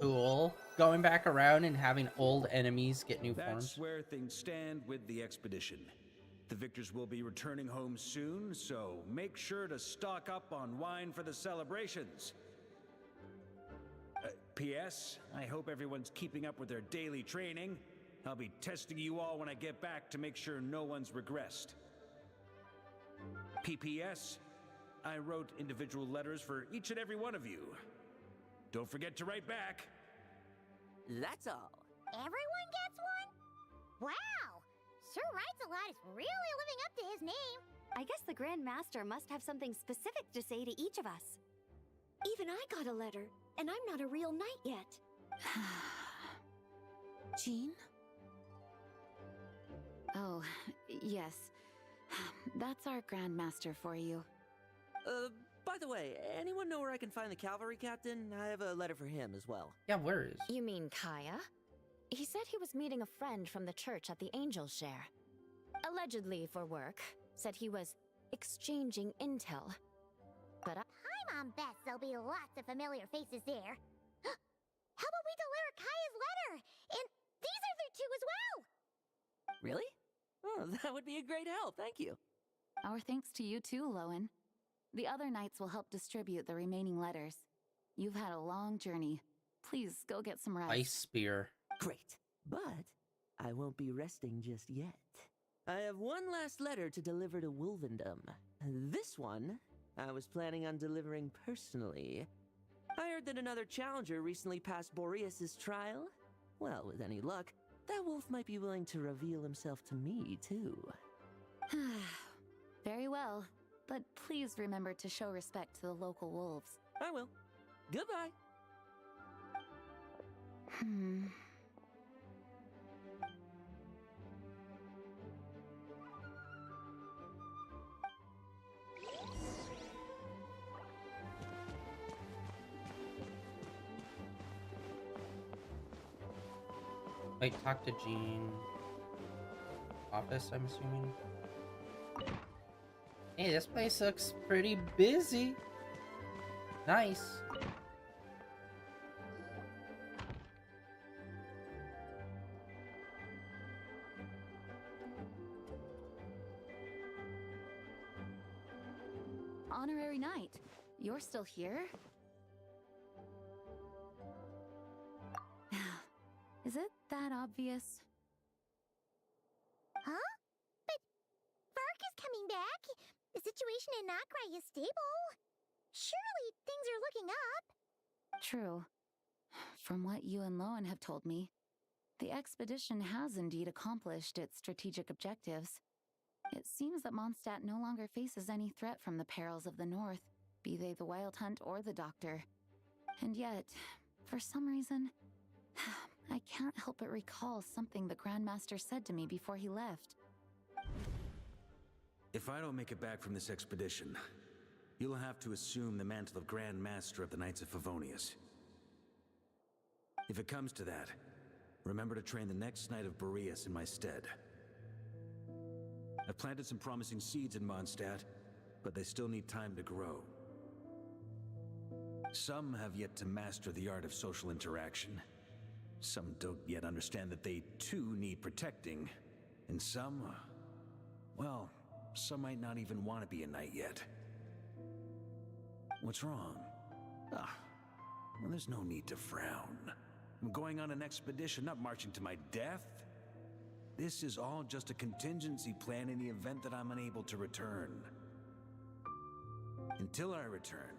Cool. Going back around and having old enemies get new That's forms. where things stand with the expedition. The victors will be returning home soon, so make sure to stock up on wine for the celebrations. P.S. I hope everyone's keeping up with their daily training. I'll be testing you all when I get back to make sure no one's regressed. P.P.S. I wrote individual letters for each and every one of you. Don't forget to write back. That's all. Everyone gets one? Wow! Sir Writes a Lot is really living up to his name. I guess the Grand Master must have something specific to say to each of us. Even I got a letter, and I'm not a real knight yet. Jean? Oh, yes. That's our Grand Master for you. By the way, anyone know where I can find the cavalry captain? I have a letter for him as well. Yeah, where is? You mean Kaya? He said he was meeting a friend from the church at the Angel Share. Allegedly for work. Said he was exchanging intel. But Hi, Mom Beth. There'll be lots of familiar faces there. How about we deliver Kaya's letter? And these are there too as well. Really? Oh, that would be a great help. Thank you. Our thanks to you too, Lowen. The other knights will help distribute the remaining letters. You've had a long journey. Please go get some rest. Ice spear. Great. But I won't be resting just yet. I have one last letter to deliver to Wolvendom. This one, I was planning on delivering personally. I heard that another challenger recently passed Boreas' trial. Well, with any luck, that wolf might be willing to reveal himself to me, too. Very well. But please remember to show respect to the local wolves. I will. Goodbye. Wait, talk to Jean. Office, I'm assuming. Hey, this place looks pretty busy. Nice. Honorary Knight, you're still here? Is it that obvious? Huh? But Vark is coming back. The situation in Nokrai is stable. Surely things are looking up. True. From what you and Lowen have told me, the expedition has indeed accomplished its strategic objectives. It seems that Mondstadt no longer faces any threat from the perils of the North, be they the Wild Hunt or the Doctor. And yet, for some reason, I can't help but recall something the Grandmaster said to me before he left. If I don't make it back from this expedition, you'll have to assume the mantle of Grand Master of the Knights of Favonius. If it comes to that, remember to train the next Knight of Boreas in my stead. I've planted some promising seeds in Mondstadt, but they still need time to grow. Some have yet to master the art of social interaction. Some don't yet understand that they too need protecting. And some, well, some might not even want to be a knight yet. What's wrong? Well, there's no need to frown. I'm going on an expedition, not marching to my death. This is all just a contingency plan in the event that I'm unable to return. Until I return,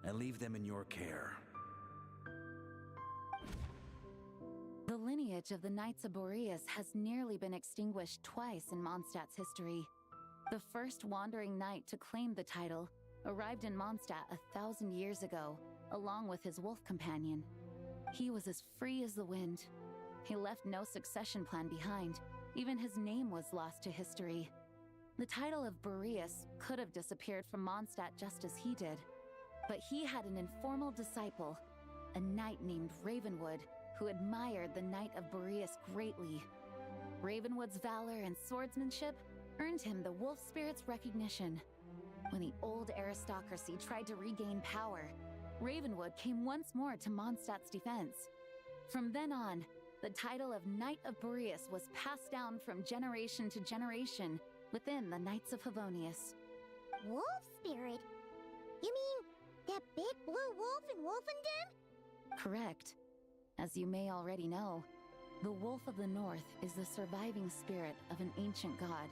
I leave them in your care. The lineage of the Knights of Boreas has nearly been extinguished twice in Mondstadt's history. The first wandering knight to claim the title arrived in Mondstadt 1,000 years ago, along with his wolf companion. He was as free as the wind. He left no succession plan behind. Even his name was lost to history. The title of Boreas could have disappeared from Mondstadt just as he did. But he had an informal disciple, a knight named Ravenwood, who admired the Knight of Boreas greatly. Ravenwood's valor and swordsmanship earned him the wolf spirit's recognition. When the old aristocracy tried to regain power, Ravenwood came once more to Mondstadt's defense. From then on, the title of Knight of Boreas was passed down from generation to generation within the Knights of Favonius. Wolf spirit? You mean that big blue wolf in Wolfenden? Correct. As you may already know, the Wolf of the North is the surviving spirit of an ancient god,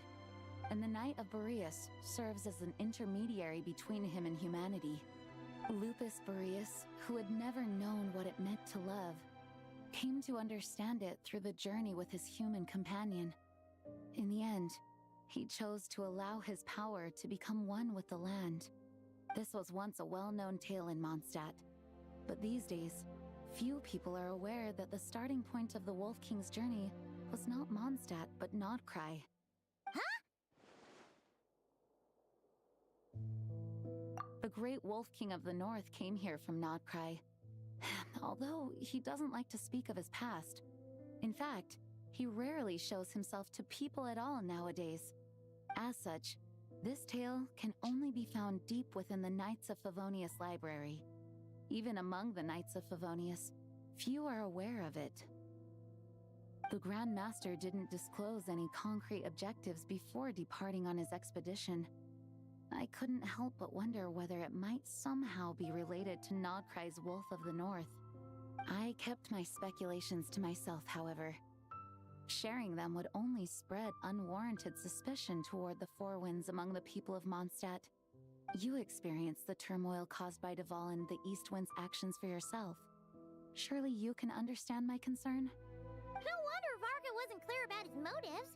and the Knight of Boreas serves as an intermediary between him and humanity. Lupus Boreas, who had never known what it meant to love, came to understand it through the journey with his human companion. In the end, he chose to allow his power to become one with the land. This was once a well-known tale in Mondstadt, but these days, few people are aware that the starting point of the Wolf King's journey was not Mondstadt, but Nodcry. Huh? The great Wolf King of the North came here from Nodcry, although he doesn't like to speak of his past. In fact, he rarely shows himself to people at all nowadays. As such, this tale can only be found deep within the Knights of Favonius library. Even among the Knights of Favonius, few are aware of it. The Grand Master didn't disclose any concrete objectives before departing on his expedition. I couldn't help but wonder whether it might somehow be related to Nodcry's Wolf of the North. I kept my speculations to myself, however. Sharing them would only spread unwarranted suspicion toward the Four Winds among the people of Mondstadt. You experienced the turmoil caused by Duval and the East Wind's actions for yourself. Surely you can understand my concern? No wonder Varga wasn't clear about his motives.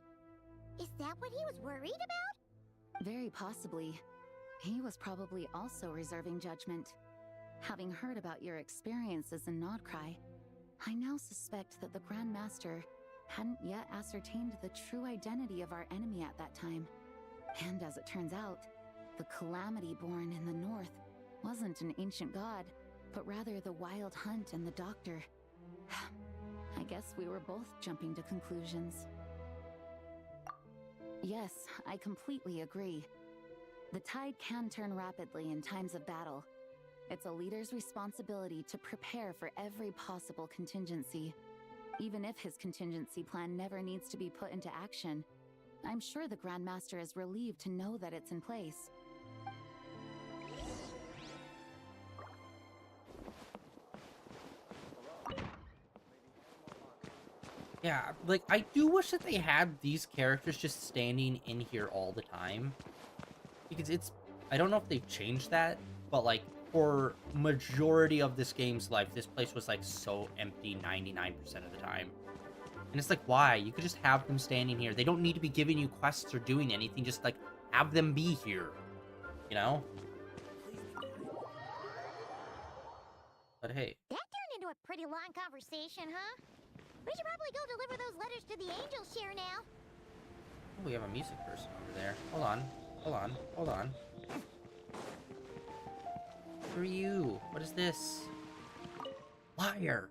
Is that what he was worried about? Very possibly. He was probably also reserving judgment. Having heard about your experiences in Nodcry, I now suspect that the Grand Master hadn't yet ascertained the true identity of our enemy at that time. And as it turns out, the Calamity born in the north wasn't an ancient god, but rather the Wild Hunt and the Doctor. I guess we were both jumping to conclusions. Yes, I completely agree. The tide can turn rapidly in times of battle. It's a leader's responsibility to prepare for every possible contingency. Even if his contingency plan never needs to be put into action, I'm sure the Grand Master is relieved to know that it's in place. Yeah, like, I do wish that they had these characters just standing in here all the time. Because it's... I don't know if they've changed that, but, like, for majority of this game's life, this place was, like, so empty 99% of the time. And it's like, why? You could just have them standing here. They don't need to be giving you quests or doing anything. Just, like, have them be here. You know? But hey. That turned into a pretty long conversation, huh? We should probably go deliver those letters to the Angels share now. Oh, we have a music person over there. Hold on. Hold on. Hold on. Who are you? What is this? Liar.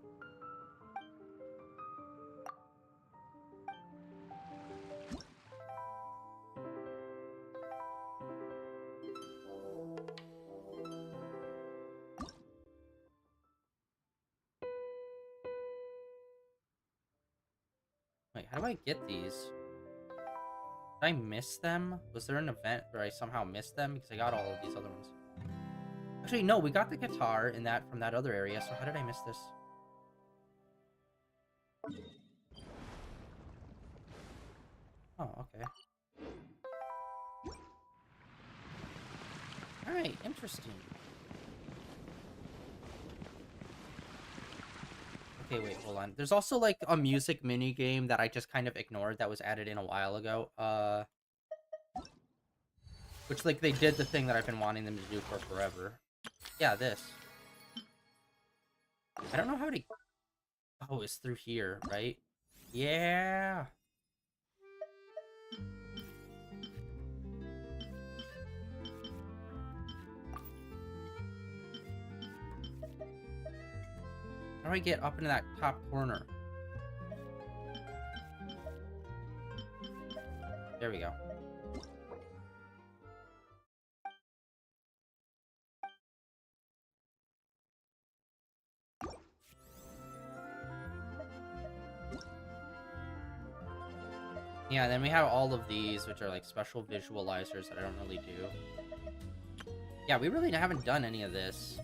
Wait, how do I get these? Did I miss them? Was there an event where I somehow missed them? Because I got all of these other ones. Actually, no, we got the guitar in that from that other area, so how did I miss this? Oh, okay. Alright, interesting. Okay, wait, hold on. There's also, like, a music minigame that I just kind of ignored that was added in a while ago. Which, like, they did the thing that I've been wanting them to do for forever. Yeah, this. I don't know how to... Oh, it's through here, right? Yeah! How do I get up into that top corner? There we go. Yeah, then we have all of these, which are like special visualizers that I don't really do. Yeah, we really haven't done any of this.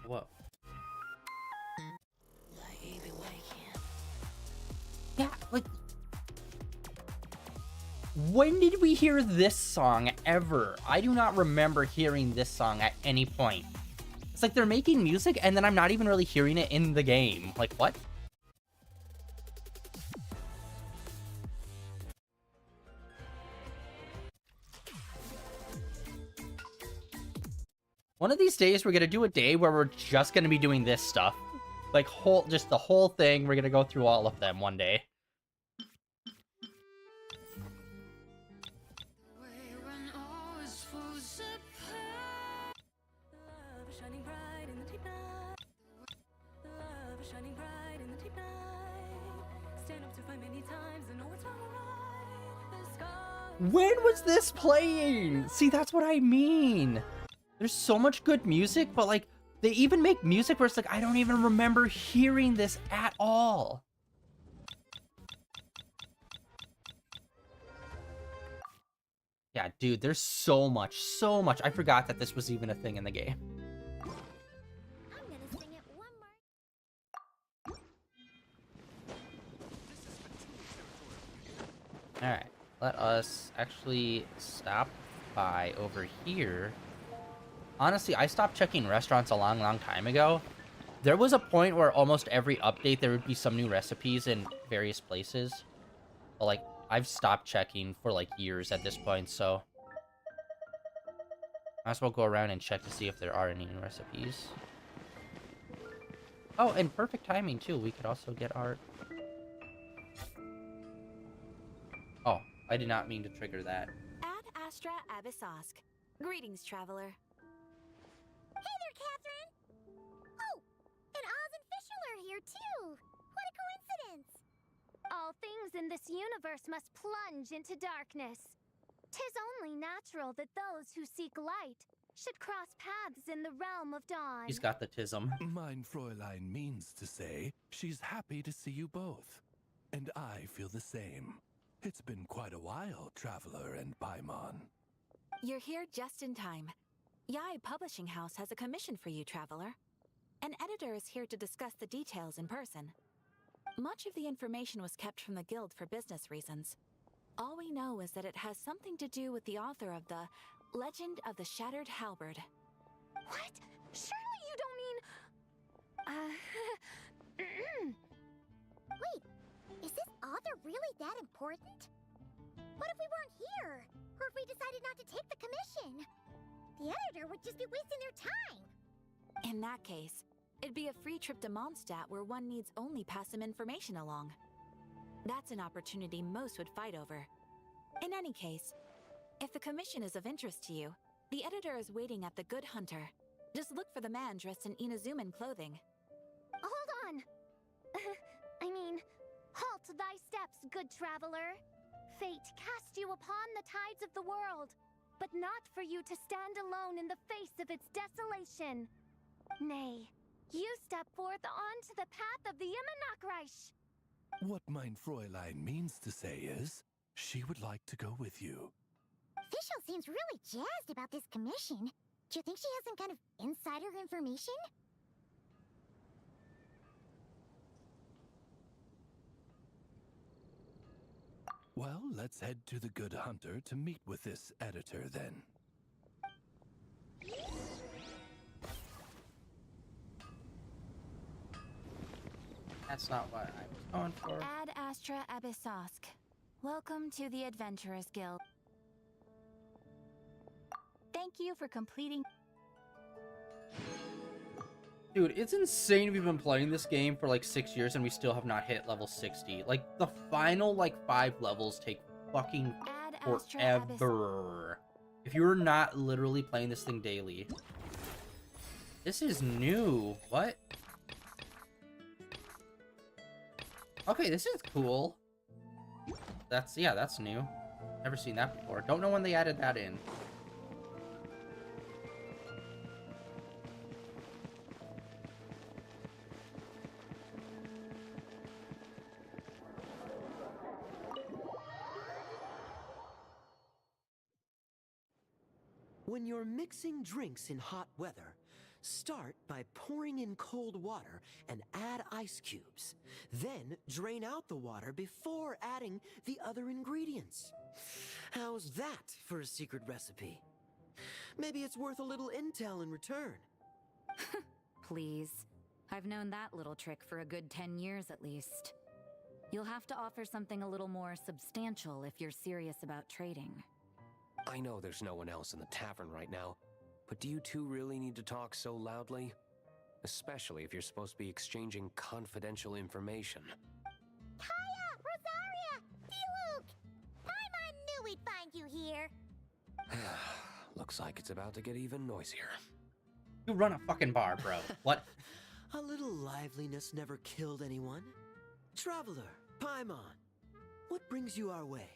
Whoa. Yeah, like... When did we hear this song ever? I do not remember hearing this song at any point. It's like they're making music and then I'm not even really hearing it in the game. Like, what? One of these days, we're gonna do a day where we're just gonna be doing this stuff. Like, just the whole thing. We're gonna go through all of them one day. When was this playing? See, that's what I mean. There's so much good music, but like, they even make music where it's like, I don't even remember hearing this at all. Yeah, dude, there's so much, so much. I forgot that this was even a thing in the game. I'm gonna sing it one more. Alright, let us actually stop by over here. Honestly, I stopped checking restaurants a long, long time ago. There was a point where almost every update there would be some new recipes in various places. But like, I've stopped checking for like years at this point, so... Might as well go around and check to see if there are any new recipes. Oh, and perfect timing too. We could also get our... Oh, I did not mean to trigger that. Ad Astra Abyssosk. Greetings, traveler. Hey there, Catherine! Oh, and Oz and Fischl are here too! What a coincidence! All things in this universe must plunge into darkness. 'Tis only natural that those who seek light should cross paths in the realm of dawn. He's got the tism. Mein Fräulein means to say she's happy to see you both. And I feel the same. It's been quite a while, Traveler and Paimon. You're here just in time. Yai Publishing House has a commission for you, traveler. An editor is here to discuss the details in person. Much of the information was kept from the guild for business reasons. All we know is that it has something to do with the author of the Legend of the Shattered Halberd. What? Surely you don't mean... Wait, is this author really that important? What if we weren't here? Or if we decided not to take the commission? The editor would just be wasting their time. In that case, it'd be a free trip to Mondstadt where one needs only pass some information along. That's an opportunity most would fight over. In any case, if the commission is of interest to you, the editor is waiting at the Good Hunter. Just look for the man dressed in Inazuman clothing. Hold on! halt thy steps, good traveler. Fate cast you upon the tides of the world, but not for you to stand alone in the face of its desolation. Nay, you step forth onto the path of the Immanakreich. What Mein Fräulein means to say is, she would like to go with you. Fischl seems really jazzed about this commission. Do you think she has some kind of insider information? Well, let's head to the Good Hunter to meet with this editor then. That's not what I was going for. Ad Astra Abyssosk. Welcome to the Adventurers Guild. Thank you for completing. Dude, it's insane we've been playing this game for like 6 years and we still have not hit level 60. Like, the final, like, 5 levels take fucking forever. If you're not literally playing this thing daily. This is new. What? Okay, this is cool. Yeah, that's new. Never seen that before. Don't know when they added that in. When you're mixing drinks in hot weather, start by pouring in cold water and add ice cubes. Then drain out the water before adding the other ingredients. How's that for a secret recipe? Maybe it's worth a little intel in return. Please. I've known that little trick for a good 10 years at least. You'll have to offer something a little more substantial if you're serious about trading. I know there's no one else in the tavern right now, but do you two really need to talk so loudly? Especially if you're supposed to be exchanging confidential information. Hiya, Rosaria! D-Luke! Paimon knew we'd find you here. Looks like it's about to get even noisier. You run a fucking bar, bro. What? A little liveliness never killed anyone. Traveler, Paimon, what brings you our way?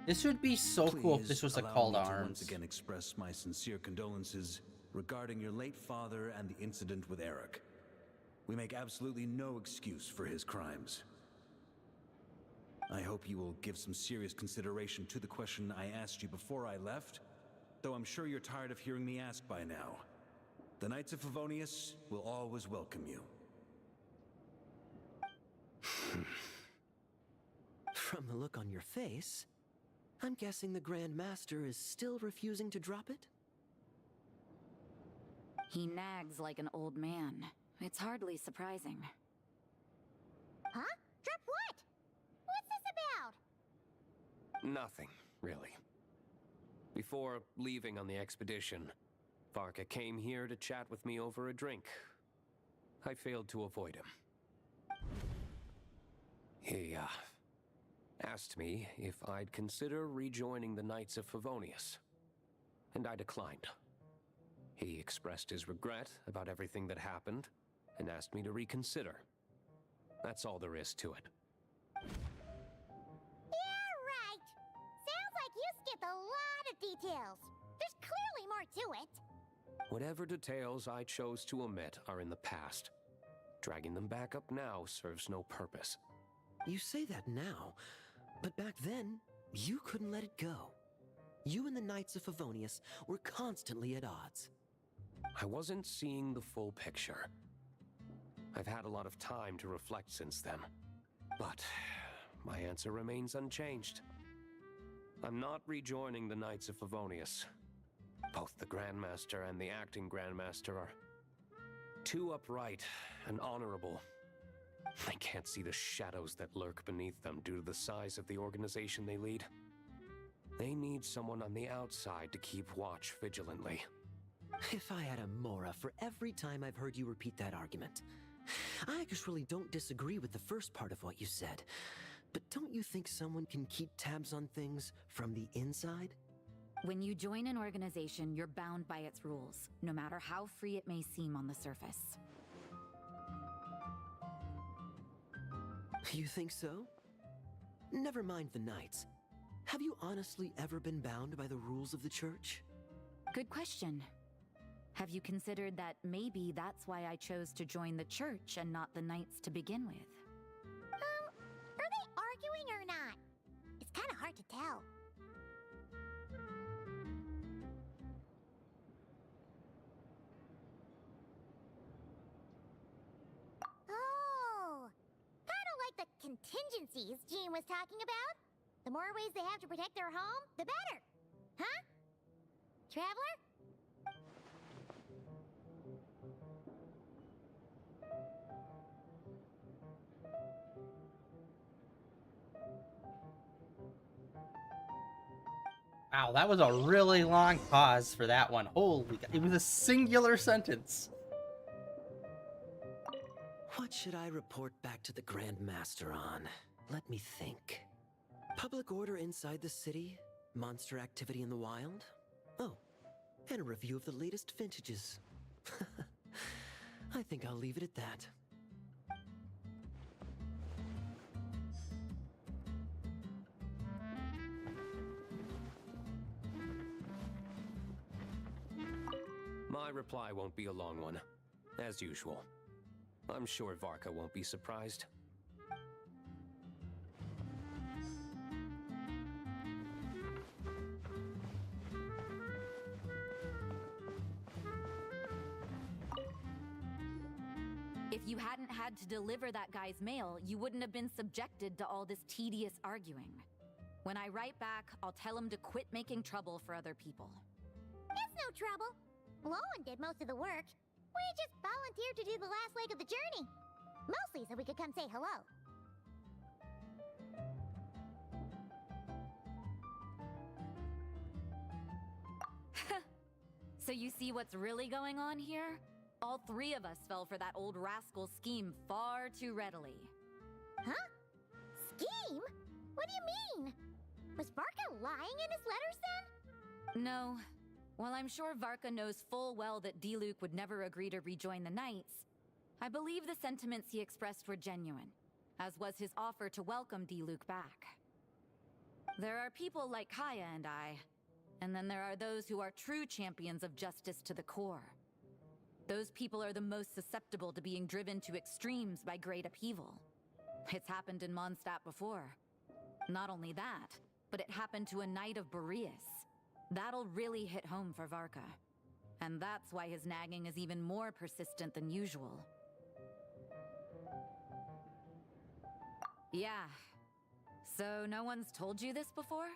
This would be so cool if this was a call to Allow me arms. once again express my sincere condolences regarding your late father and the incident with Eric. We make absolutely no excuse for his crimes. I hope you will give some serious consideration to the question I asked you before I left, though I'm sure you're tired of hearing me ask by now. The Knights of Favonius will always welcome you. From the look on your face, I'm guessing the Grand Master is still refusing to drop it? He nags like an old man. It's hardly surprising. Huh? Drop what? What's this about? Nothing, really. Before leaving on the expedition, Varka came here to chat with me over a drink. I failed to avoid him. He, asked me if I'd consider rejoining the Knights of Favonius, and I declined. He expressed his regret about everything that happened, and asked me to reconsider. That's all there is to it. Yeah, right. Sounds like you skipped a lot of details. There's clearly more to it. Whatever details I chose to omit are in the past. Dragging them back up now serves no purpose. You say that now, but back then, you couldn't let it go. You and the Knights of Favonius were constantly at odds. I wasn't seeing the full picture. I've had a lot of time to reflect since then. But my answer remains unchanged. I'm not rejoining the Knights of Favonius. Both the Grandmaster and the acting Grandmaster are too upright and honorable. I can't see the shadows that lurk beneath them due to the size of the organization they lead. They need someone on the outside to keep watch vigilantly. If I had a Mora for every time I've heard you repeat that argument. I actually don't disagree with the first part of what you said, but don't you think someone can keep tabs on things from the inside? When you join an organization, you're bound by its rules, no matter how free it may seem on the surface. You think so? Never mind the Knights. Have you honestly ever been bound by the rules of the Church? Good question. Have you considered that maybe that's why I chose to join the Church and not the Knights to begin with? Are they arguing or not? It's kind of hard to tell. Oh, kind of like the contingencies Jean was talking about. The more ways they have to protect their home, the better. Huh? Traveler? Wow, that was a really long pause for that one. Holy God. It was a singular sentence. What should I report back to the Grand Master on? Let me think. Public order inside the city? Monster activity in the wild? Oh, and a review of the latest vintages. I think I'll leave it at that. My reply won't be a long one, as usual. I'm sure Varka won't be surprised. If you hadn't had to deliver that guy's mail, you wouldn't have been subjected to all this tedious arguing. When I write back, I'll tell him to quit making trouble for other people. It's no trouble. Lowen did most of the work. We just volunteered to do the last leg of the journey. Mostly so we could come say hello. So you see what's really going on here? All three of us fell for that old rascal's scheme far too readily. Huh? Scheme? What do you mean? Was Varka lying in his letters then? No. While I'm sure Varka knows full well that Diluc would never agree to rejoin the Knights, I believe the sentiments he expressed were genuine, as was his offer to welcome Diluc back. There are people like Kaya and I, and then there are those who are true champions of justice to the core. Those people are the most susceptible to being driven to extremes by great upheaval. It's happened in Mondstadt before. Not only that, but it happened to a Knight of Boreas. That'll really hit home for Varka. And that's why his nagging is even more persistent than usual. Yeah. So no one's told you this before?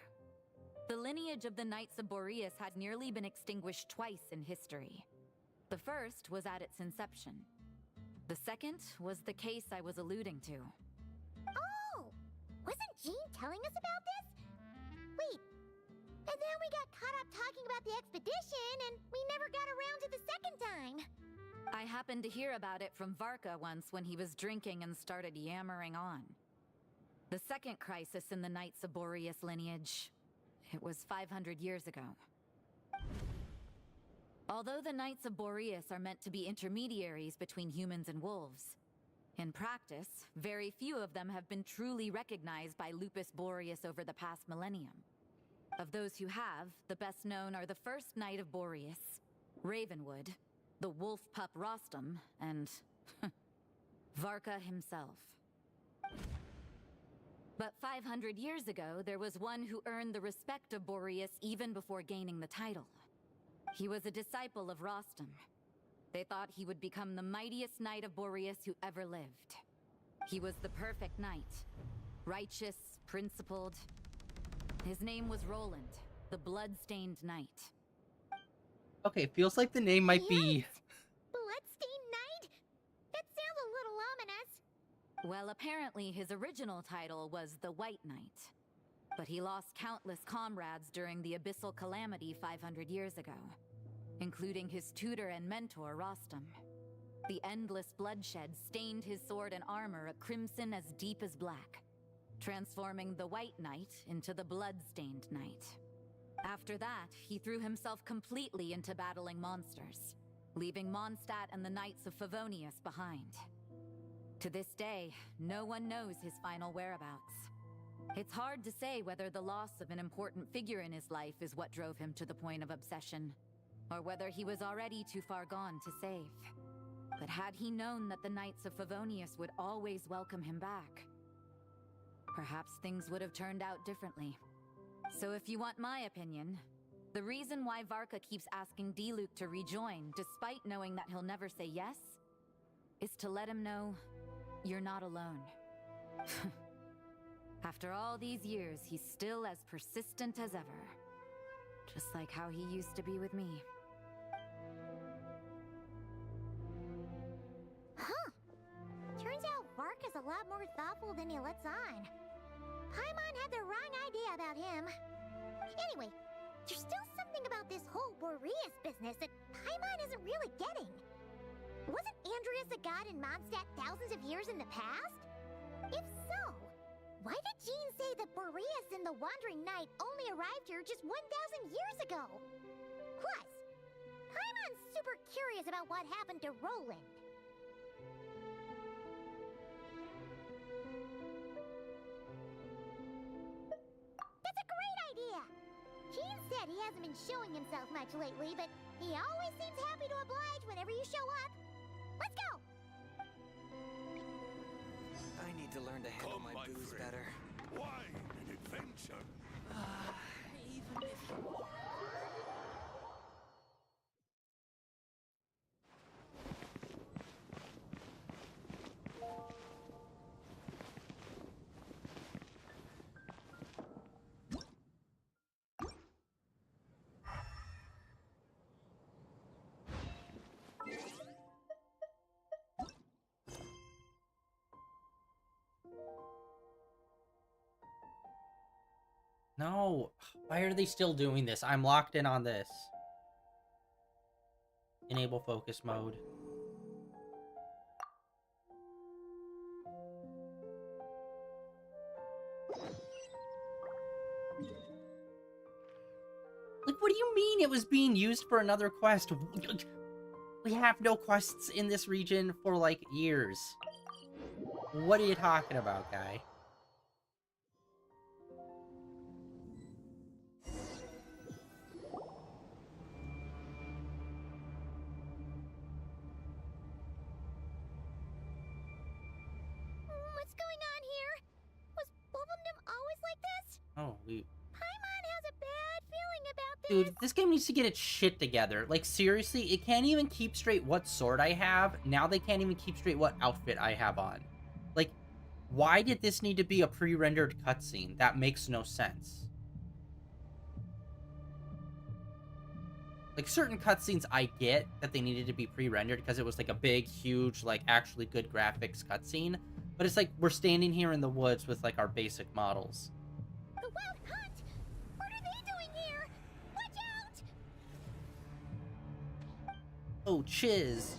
The lineage of the Knights of Boreas had nearly been extinguished twice in history. The first was at its inception. The second was the case I was alluding to. Oh! Wasn't Jean telling us about this? Wait, and then we got caught up talking about the expedition, and we never got around to the second time. I happened to hear about it from Varka once when he was drinking and started yammering on. The second crisis in the Knights of Boreas lineage. It was 500 years ago. Although the Knights of Boreas are meant to be intermediaries between humans and wolves, in practice, very few of them have been truly recognized by Lupus Boreas over the past millennium. Of those who have, the best known are the first Knight of Boreas, Ravenwood, the wolf pup Rostam, and Varka himself. But 500 years ago, there was one who earned the respect of Boreas even before gaining the title. He was a disciple of Rostam. They thought he would become the mightiest Knight of Boreas who ever lived. He was the perfect knight. Righteous, principled. His name was Roland, the blood-stained knight. Okay, feels like the name might be... Bloodstained Knight? That sounds a little ominous. Well, apparently his original title was the White Knight. But he lost countless comrades during the Abyssal Calamity 500 years ago, including his tutor and mentor, Rostam. The endless bloodshed stained his sword and armor a crimson as deep as black, transforming the White Knight into the Blood-Stained Knight. After that, he threw himself completely into battling monsters, leaving Mondstadt and the Knights of Favonius behind. To this day, no one knows his final whereabouts. It's hard to say whether the loss of an important figure in his life is what drove him to the point of obsession, or whether he was already too far gone to save. But had he known that the Knights of Favonius would always welcome him back, perhaps things would have turned out differently. So if you want my opinion, the reason why Varka keeps asking Diluc to rejoin, despite knowing that he'll never say yes, is to let him know you're not alone. After all these years, he's still as persistent as ever. Just like how he used to be with me. Huh. Turns out Varka's a lot more thoughtful than he lets on. Paimon had the wrong idea about him. Anyway, there's still something about this whole Boreas business that Paimon isn't really getting. Wasn't Andreas a god in Mondstadt thousands of years in the past? If so, why did Jean say that Boreas and the Wandering Knight only arrived here just 1,000 years ago? Plus, Paimon's super curious about what happened to Roland. That's a great idea! Jean said he hasn't been showing himself much lately, but he always seems happy to oblige whenever you show up. Let's go! I need to learn to handle my booze better. Why an adventure? Even if you... No. Why are they still doing this? I'm locked in on this. Enable focus mode. Like, what do you mean it was being used for another quest? We have no quests in this region for, like, years. What are you talking about, guy? What's going on here? Was Bulbumdum always like this? Oh, we... Paimon has a bad feeling about this. Dude, this game needs to get its shit together. Like, seriously, it can't even keep straight what sword I have. Now they can't even keep straight what outfit I have on. Like, why did this need to be a pre-rendered cutscene? That makes no sense. Like, certain cutscenes I get that they needed to be pre-rendered because it was, like, a big, huge, like, actually good graphics cutscene. But it's like, we're standing here in the woods with, like, our basic models. The Wild Hunt! What are they doing here? Watch out! Oh, chiz.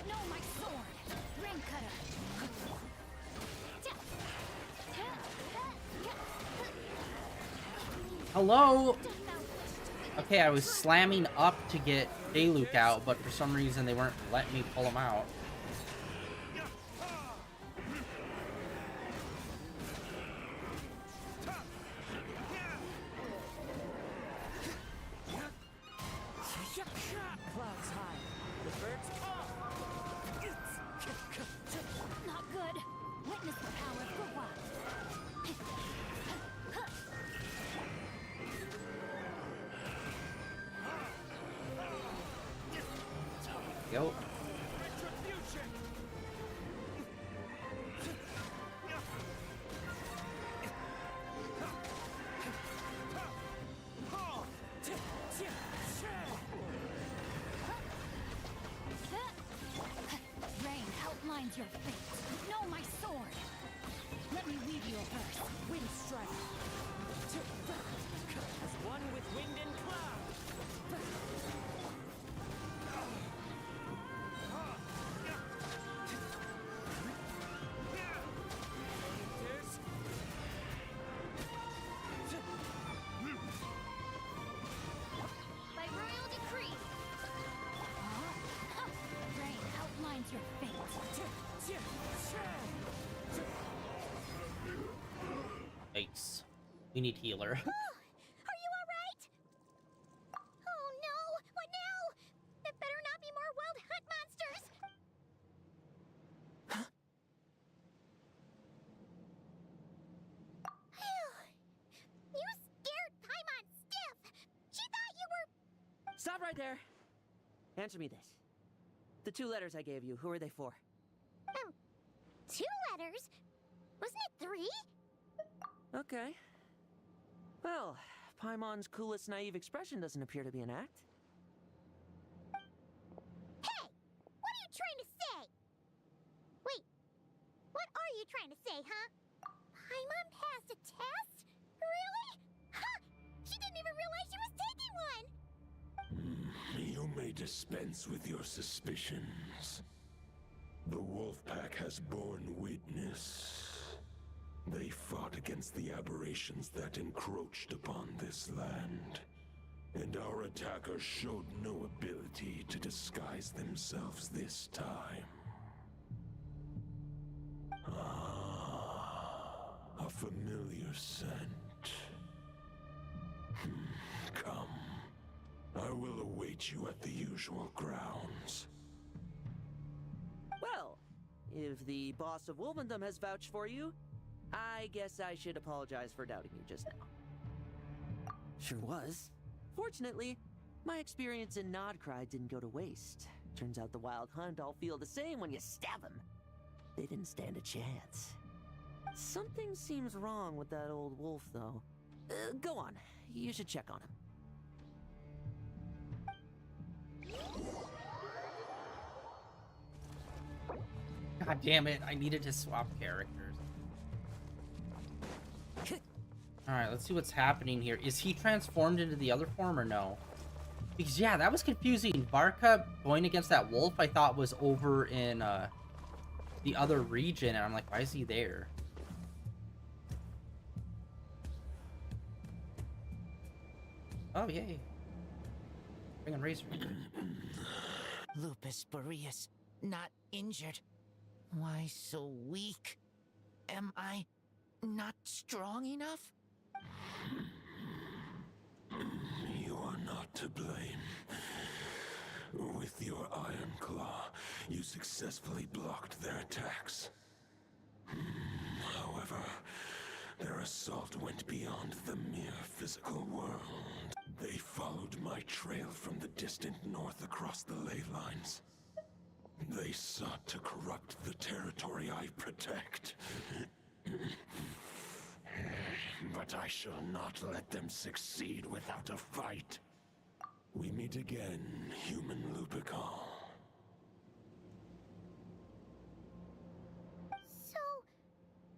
No, my sword! Rain cutter! Hello? Okay, I was slamming up to get Daluke out, but for some reason they weren't letting me pull him out. Clouds high. The birds Not good. Witness the power of Gurwa. Yo. Rain outlines your fate. Know my sword. Let me weave you a verse. Wind strike. As one with wind and cloud. By royal decree. Rain outlines your fate. Yikes. We need healer. Are you alright? Oh no! What now? There better not be more Wild Hunt monsters! You scared Paimon stiff! She thought you were... Stop right there. Answer me this. The 2 letters I gave you, who are they for? 2 letters? Wasn't it 3? Okay. Well, Paimon's coolest naive expression doesn't appear to be an act. Hey! What are you trying to say? trying to say, huh? Paimon passed a test? Really? Huh! She didn't even realize she was taking one! You may dispense with your suspicions. The Wolfpack has borne witness. They fought against the aberrations that encroached upon this land. And our attackers showed no ability to disguise themselves this time. A familiar scent. Come. I will await you at the usual grounds. Well, if the boss of Wolvendom has vouched for you, I guess I should apologize for doubting you just now. Sure was. Fortunately, my experience in Nodcry didn't go to waste. Turns out the Wild Hunt all feel the same when you stab them. They didn't stand a chance. Something seems wrong with that old wolf, though. Go on. You should check on him. God damn it, I needed to swap characters. Alright, let's see what's happening here. Is he transformed into the other form or no? Because, yeah, that was confusing. Varka going against that wolf I thought was over in the other region, and I'm like, why is he there? Oh, yay. Bringing Razor. Lupus Boreas, not injured. Why so weak? Am I not strong enough? You are not to blame. With your Iron Claw, you successfully blocked their attacks. However, their assault went beyond the mere physical world. They followed my trail from the distant north across the ley lines. They sought to corrupt the territory I protect. But I shall not let them succeed without a fight. We meet again, human Lupical. So,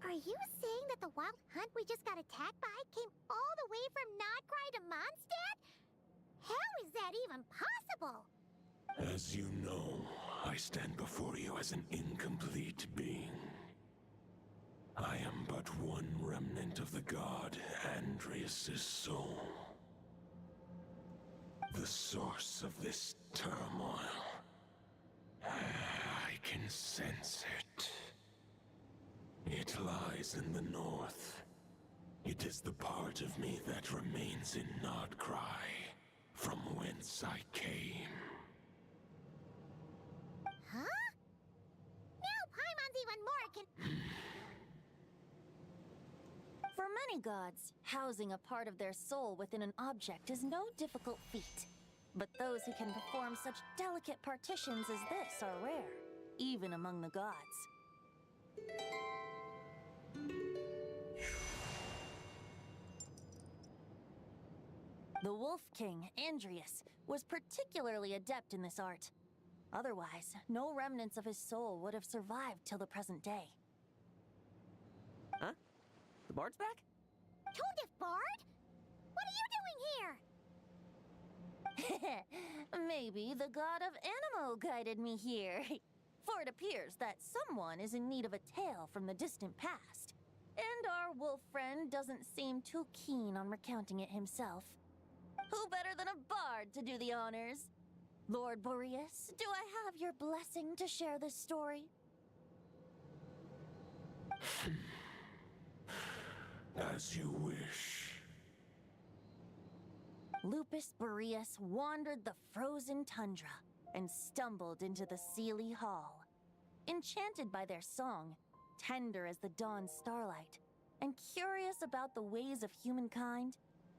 are you saying that the Wild Hunt we just got attacked by came all the way from Nodcry to Mondstadt? How is that even possible? As you know, I stand before you as an incomplete being. I am but one remnant of the god Andreas' soul. The source of this turmoil. I can sense it. It lies in the north. It is the part of me that remains in Nodcry, from whence I came. Huh? Now Paimon's even more For many gods, housing a part of their soul within an object is no difficult feat. But those who can perform such delicate partitions as this are rare, even among the gods. The Wolf King, Andreas, was particularly adept in this art. Otherwise, no remnants of his soul would have survived till the present day. Huh? The Bard's back? Toadif Bard? What are you doing here? Maybe the god of Animo guided me here. For it appears that someone is in need of a tale from the distant past. And our wolf friend doesn't seem too keen on recounting it himself. Who better than a bard to do the honors? Lord Boreas, do I have your blessing to share this story? As you wish. Lupus Boreas wandered the frozen tundra and stumbled into the Seelie Hall. Enchanted by their song, tender as the dawn's starlight, and curious about the ways of humankind,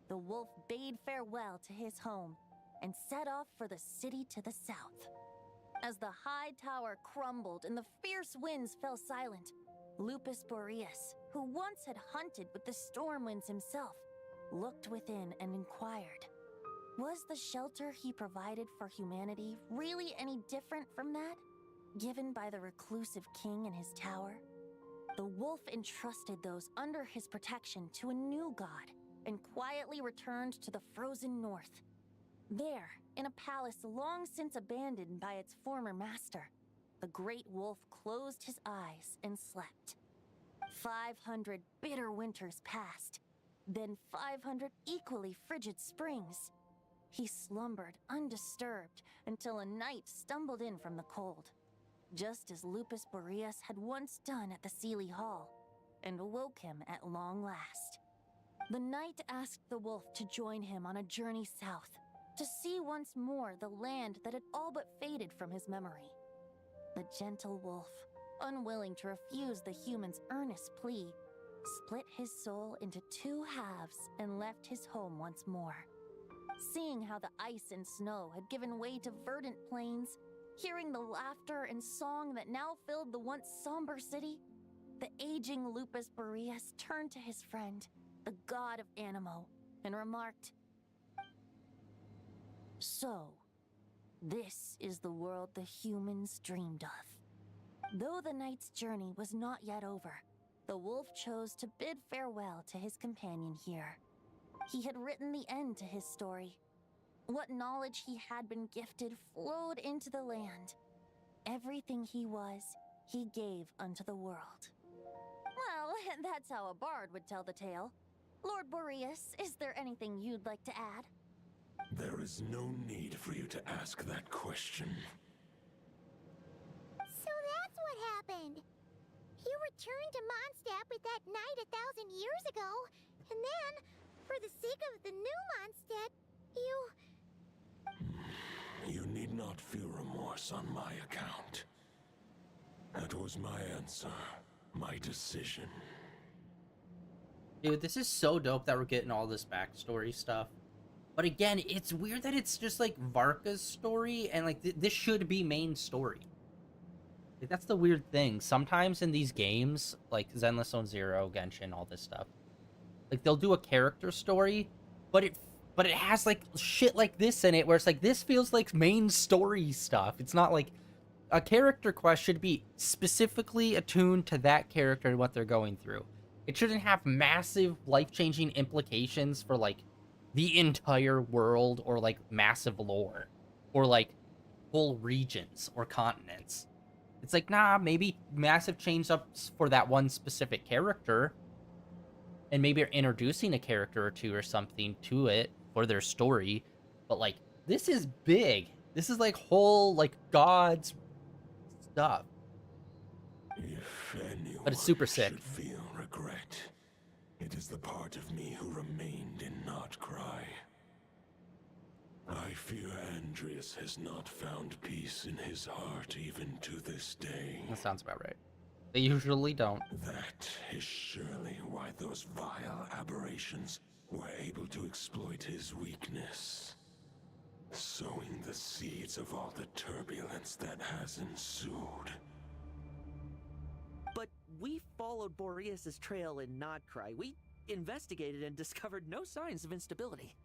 the wolf bade farewell to his home and set off for the city to the south. As the high tower crumbled and the fierce winds fell silent, Lupus Boreas, who once had hunted with the storm winds himself, looked within and inquired, was the shelter he provided for humanity really any different from that, given by the reclusive king in his tower? the wolf entrusted those under his protection to a new god and quietly returned to the frozen north. There, in a palace long since abandoned by its former master, the great wolf closed his eyes and slept. 500 bitter winters passed, then 500 equally frigid springs. He slumbered undisturbed until a night stumbled in from the cold, just as Lupus Boreas had once done at the Sealy Hall, and awoke him at long last. The knight asked the wolf to join him on a journey south, to see once more the land that had all but faded from his memory. The gentle wolf, unwilling to refuse the human's earnest plea, split his soul into two halves and left his home once more. Seeing how the ice and snow had given way to verdant plains, hearing the laughter and song that now filled the once somber city, the aging Lupus Boreas turned to his friend, the god of Animo, and remarked, "So, this is the world the humans dreamed of." Though the knight's journey was not yet over, the wolf chose to bid farewell to his companion here. He had written the end to his story. What knowledge he had been gifted flowed into the land. Everything he was, he gave unto the world. Well, that's how a bard would tell the tale. Lord Boreas, is there anything you'd like to add? There is no need for you to ask that question. So that's what happened. You returned to Mondstadt with that knight 1,000 years ago, and then, for the sake of the new Mondstadt, You need not feel remorse on my account. That was my answer, my decision. Dude, this is so dope that we're getting all this backstory stuff. But again, it's weird that it's just like Varka's story, and like this should be main story. Like, that's the weird thing. Sometimes in these games, like Zenless Zone Zero, Genshin, all this stuff, like they'll do a character story, but it has like shit like this in it, where it's like this feels like main story stuff. It's not like a character quest should be specifically attuned to that character and what they're going through. It shouldn't have massive life-changing implications for like the entire world or like massive lore or like whole regions or continents. It's like, nah, maybe massive change-ups for that one specific character, and maybe you're introducing a character or two or something to it for their story, but like this is big. This is like whole like God's stuff. If anyone But it's super sick. should feel regret, it is the part of me who remained in Notcry. I fear Andreas has not found peace in his heart even to this day. That sounds about right. They usually don't. That is surely why those vile aberrations were able to exploit his weakness, sowing the seeds of all the turbulence that has ensued. But we followed Boreas' trail in Nodcry. We investigated and discovered no signs of instability.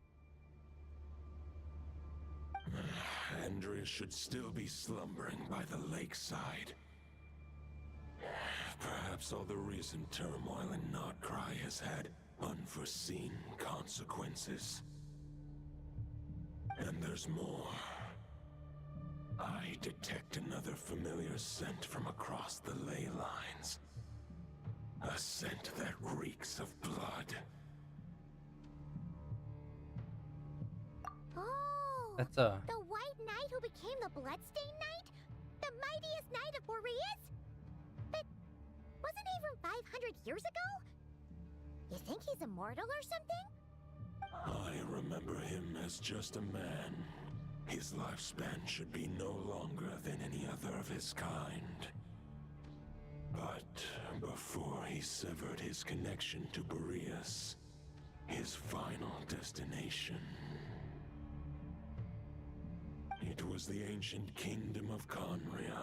Andreas should still be slumbering by the lakeside. Perhaps all the recent turmoil in Notcry has had unforeseen consequences. And there's more. I detect another familiar scent from across the ley lines. A scent that reeks of blood. Oh, That's the White Knight who became the Bloodstained Knight? The mightiest knight of Boreas? But wasn't he from 500 years ago? You think he's immortal or something? I remember him as just a man. His lifespan should be no longer than any other of his kind. But before he severed his connection to Boreas, his final destination, it was the ancient kingdom of Conria,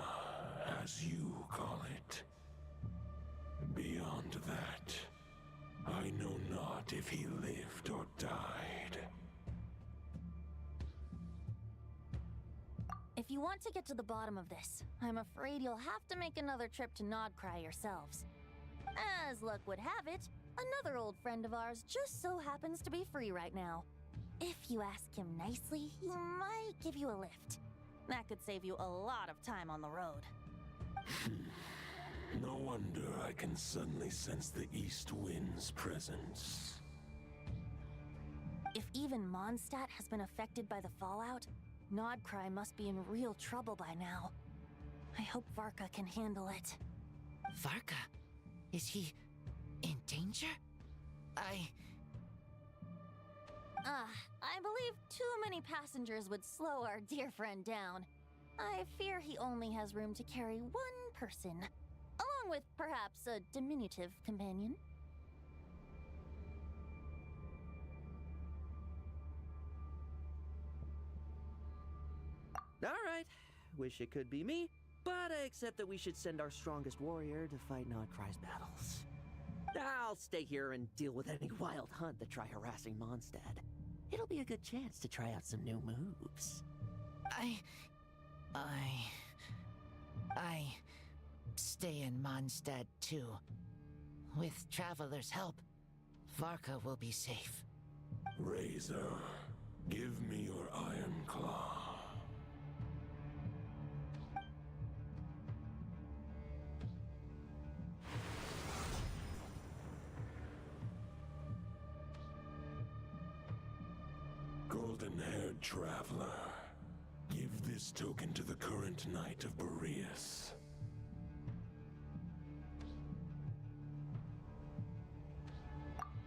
as you call it. Beyond that, I know not if he lived or died. If you want to get to the bottom of this, I'm afraid you'll have to make another trip to Nodcry yourselves. As luck would have it, another old friend of ours just so happens to be free right now. If you ask him nicely, he might give you a lift. That could save you a lot of time on the road. No wonder I can suddenly sense the East Wind's presence. If even Mondstadt has been affected by the fallout, Nodcry must be in real trouble by now. I hope Varka can handle it. Varka? Is he in danger? I believe too many passengers would slow our dear friend down. I fear he only has room to carry one person, along with perhaps a diminutive companion. Alright, wish it could be me, but I accept that we should send our strongest warrior to fight Nodcry's battles. I'll stay here and deal with any wild hunt that try harassing Mondstadt. It'll be a good chance to try out some new moves. I stay in Mondstadt too. With Traveler's help, Varka will be safe. Razor, give me your Iron Claw. Golden-haired traveler, give this token to the current knight of Boreas.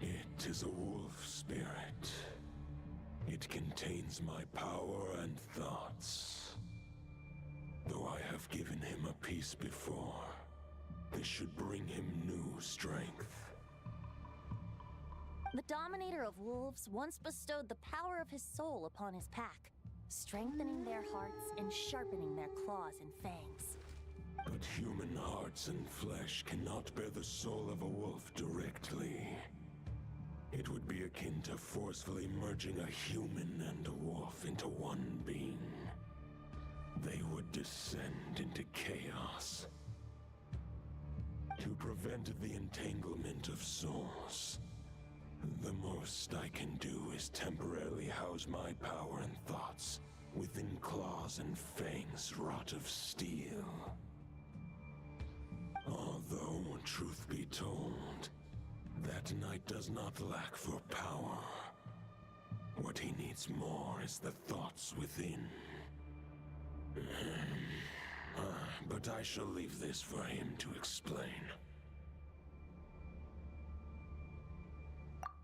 It is a wolf spirit. It contains my power and thoughts. Though I have given him a piece before, this should bring him new strength. The Dominator of Wolves once bestowed the power of his soul upon his pack, strengthening their hearts and sharpening their claws and fangs. But human hearts and flesh cannot bear the soul of a wolf directly. It would be akin to forcefully merging a human and a wolf into one being. They would descend into chaos. To prevent the entanglement of souls, the most I can do is temporarily house my power and thoughts within claws and fangs wrought of steel. Although, truth be told, that knight does not lack for power. What he needs more is the thoughts within. But I shall leave this for him to explain.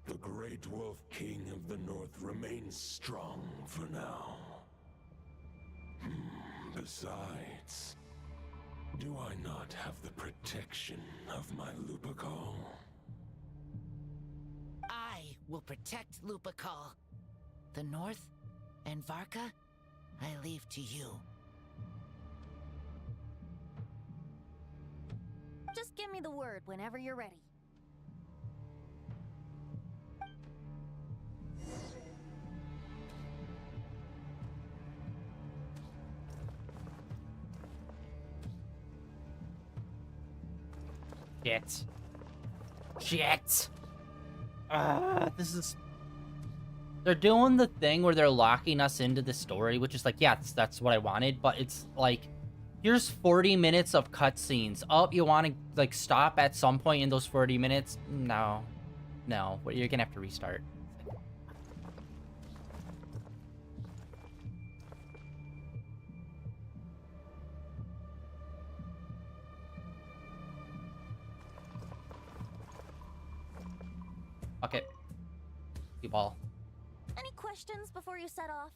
The Great Wolf King of the North remains strong for now. Besides, do I not have the protection of my Lupacol? I will protect Lupacol. The North and Varka, I leave to you. Just give me the word whenever you're ready. Shit. Shit. This is... They're doing the thing where they're locking us into the story, which is like, yeah, that's what I wanted, but it's like, here's 40 minutes of cutscenes. Oh, you want to, like, stop at some point in those 40 minutes? No. No. You're gonna have to restart. Fuck it. You ball. Any questions before you set off?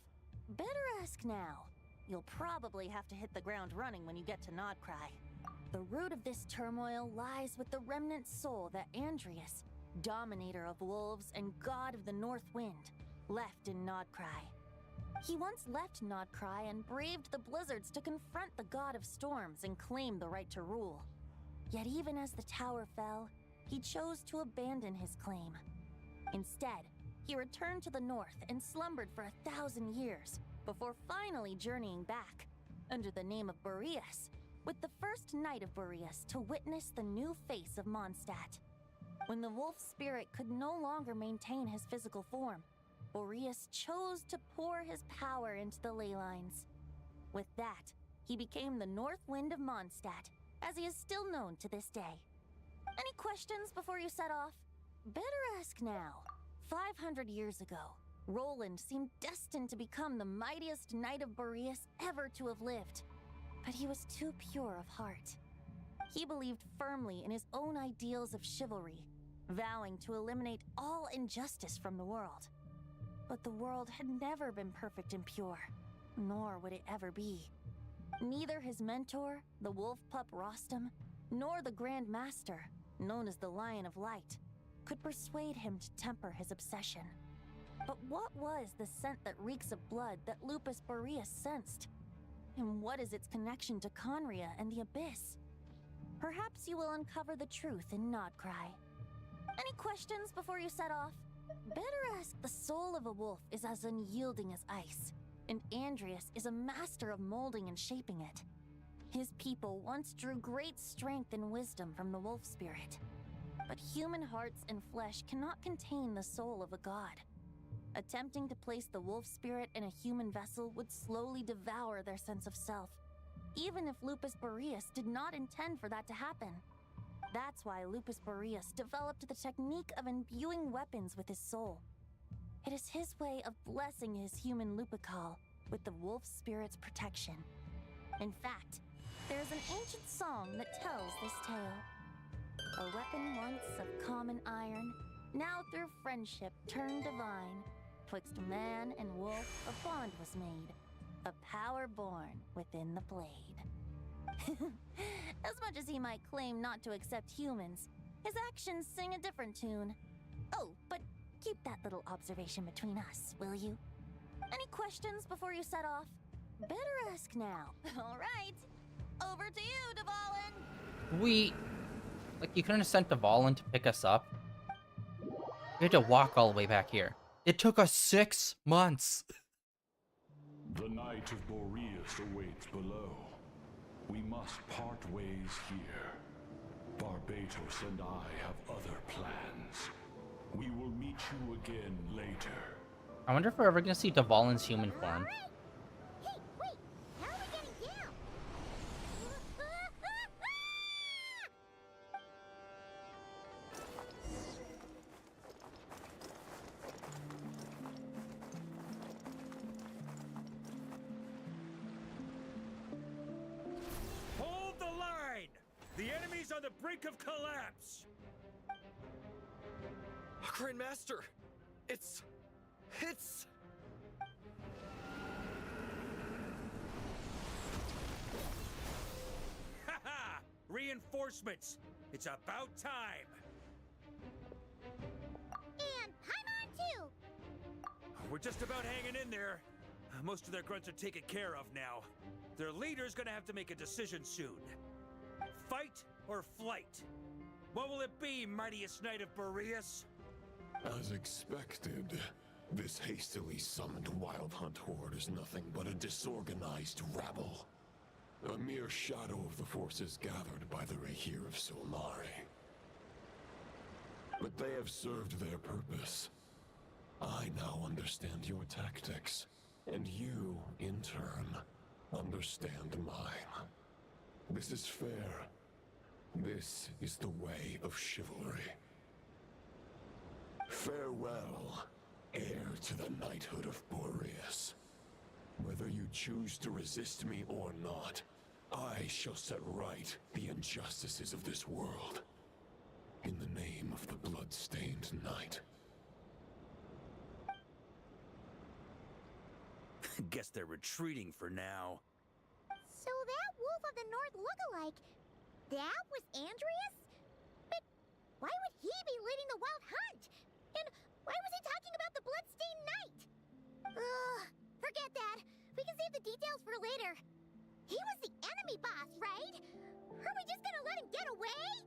Better ask now. You'll probably have to hit the ground running when you get to Nodcry. The root of this turmoil lies with the remnant soul that Andrius, Dominator of Wolves and God of the North Wind, left in Nodcry. He once left Nodcry and braved the blizzards to confront the God of Storms and claim the right to rule. Yet even as the tower fell, he chose to abandon his claim. Instead, he returned to the north and slumbered for 1,000 years before finally journeying back, under the name of Boreas, with the first knight of Boreas to witness the new face of Mondstadt. When the wolf spirit could no longer maintain his physical form, Boreas chose to pour his power into the ley lines. With that, he became the North Wind of Mondstadt, as he is still known to this day. Any questions before you set off? Better ask now. 500 years ago, Roland seemed destined to become the mightiest knight of Boreas ever to have lived. But he was too pure of heart. He believed firmly in his own ideals of chivalry, vowing to eliminate all injustice from the world. But the world had never been perfect and pure, nor would it ever be. Neither his mentor, the wolf pup Rostam, nor the Grand Master, known as the Lion of Light, could persuade him to temper his obsession. But what was the scent that reeks of blood that Lupus Boreas sensed? And what is its connection to Conria and the Abyss? Perhaps you will uncover the truth in Nodcry. Any questions before you set off? Better ask. The soul of a wolf is as unyielding as ice, and Andreas is a master of molding and shaping it. His people once drew great strength and wisdom from the wolf spirit. But human hearts and flesh cannot contain the soul of a god. Attempting to place the wolf spirit in a human vessel would slowly devour their sense of self, even if Lupus Boreas did not intend for that to happen. That's why Lupus Boreas developed the technique of imbuing weapons with his soul. It is his way of blessing his human Lupical with the wolf spirit's protection. In fact, there is an ancient song that tells this tale. A weapon once of common iron, now through friendship turned divine. Twixt man and wolf a bond was made, a power born within the blade. As much as he might claim not to accept humans, his actions sing a different tune. Oh, but keep that little observation between us, will you? Any questions before you set off? Better ask now. All right, over to you, Dvalin. Like, you couldn't have sent Dvalin to pick us up? We had to walk all the way back here. It took us 6 months. The Knight of Boreas awaits below. We must part ways here. Barbatos and I have other plans. We will meet you again later. I wonder if we're ever gonna see Dvalin's human form. Hey, wait! How are we getting down? Hold the line! The enemy's on the brink of collapse! Grand Master! It's... Haha! Reinforcements! It's about time! And I'm on too! We're just about hanging in there. Most of their grunts are taken care of now. Their leader's gonna have to make a decision soon. Fight or flight? What will it be, mightiest knight of Boreas? As expected, this hastily summoned Wild Hunt horde is nothing but a disorganized rabble. A mere shadow of the forces gathered by the Rahir of Solmari. But they have served their purpose. I now understand your tactics, and you, in turn, understand mine. This is fair. This is the way of chivalry. Farewell, heir to the knighthood of Boreas. Whether you choose to resist me or not, I shall set right the injustices of this world. In the name of the blood-stained knight. Guess they're retreating for now. So that Wolf of the North lookalike, that was Andreas? But why would he be leading the Wild Hunt? And why was he talking about the Bloodstained Knight? Ugh, forget that. We can save the details for later. He was the enemy boss, right? Are we just gonna let him get away?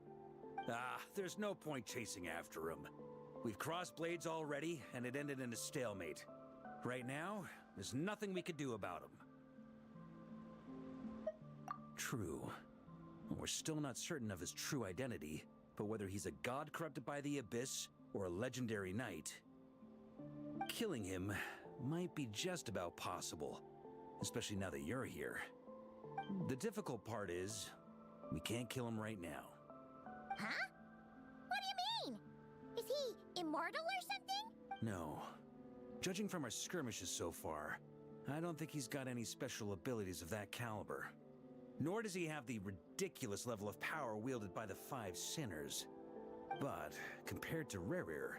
There's no point chasing after him. We've crossed blades already, and it ended in a stalemate. Right now, there's nothing we could do about him. True. We're still not certain of his true identity, but whether he's a god corrupted by the Abyss or a legendary knight, killing him might be just about possible, especially now that you're here. The difficult part is, we can't kill him right now. Huh? What do you mean? Is he immortal or something? No. Judging from our skirmishes so far, I don't think he's got any special abilities of that caliber. Nor does he have the ridiculous level of power wielded by the Five Sinners. But, compared to Rerir,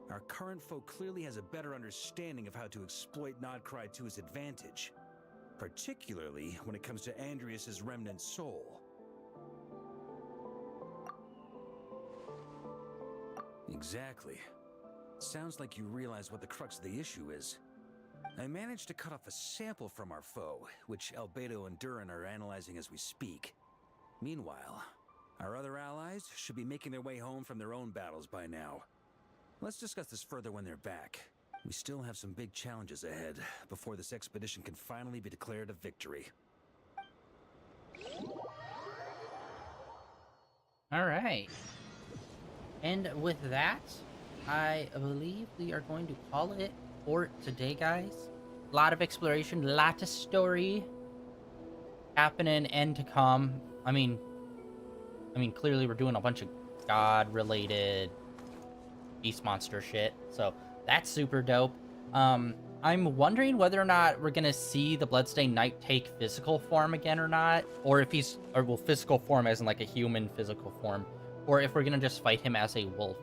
our current foe clearly has a better understanding of how to exploit Nodcry to his advantage, particularly when it comes to Andrias's remnant soul. Exactly. Sounds like you realize what the crux of the issue is. I managed to cut off a sample from our foe, which Albedo and Durin are analyzing as we speak. Meanwhile, our other allies should be making their way home from their own battles by now. Let's discuss this further when they're back. We still have some big challenges ahead before this expedition can finally be declared a victory. All right. And with that, I believe we are going to call it for today, guys. A lot of exploration, a lot of story happening and to come. I mean, clearly we're doing a bunch of god-related beast monster shit, so that's super dope. I'm wondering whether or not we're gonna see the Bloodstained Knight take physical form again or not, or if physical form as in like a human physical form, or if we're gonna just fight him as a wolf.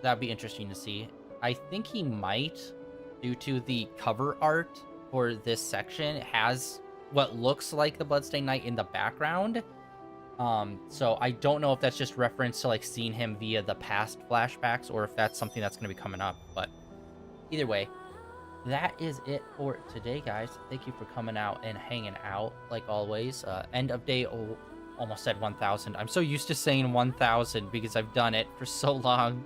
That'd be interesting to see. I think he might, due to the cover art for this section, it has what looks like the Bloodstained Knight in the background. So I don't know if that's just reference to like seeing him via the past flashbacks, or if that's something that's going to be coming up. But either way, that is it for today, guys. Thank you for coming out and hanging out like always. End of day, almost said 1000. I'm so used to saying 1000 because I've done it for so long.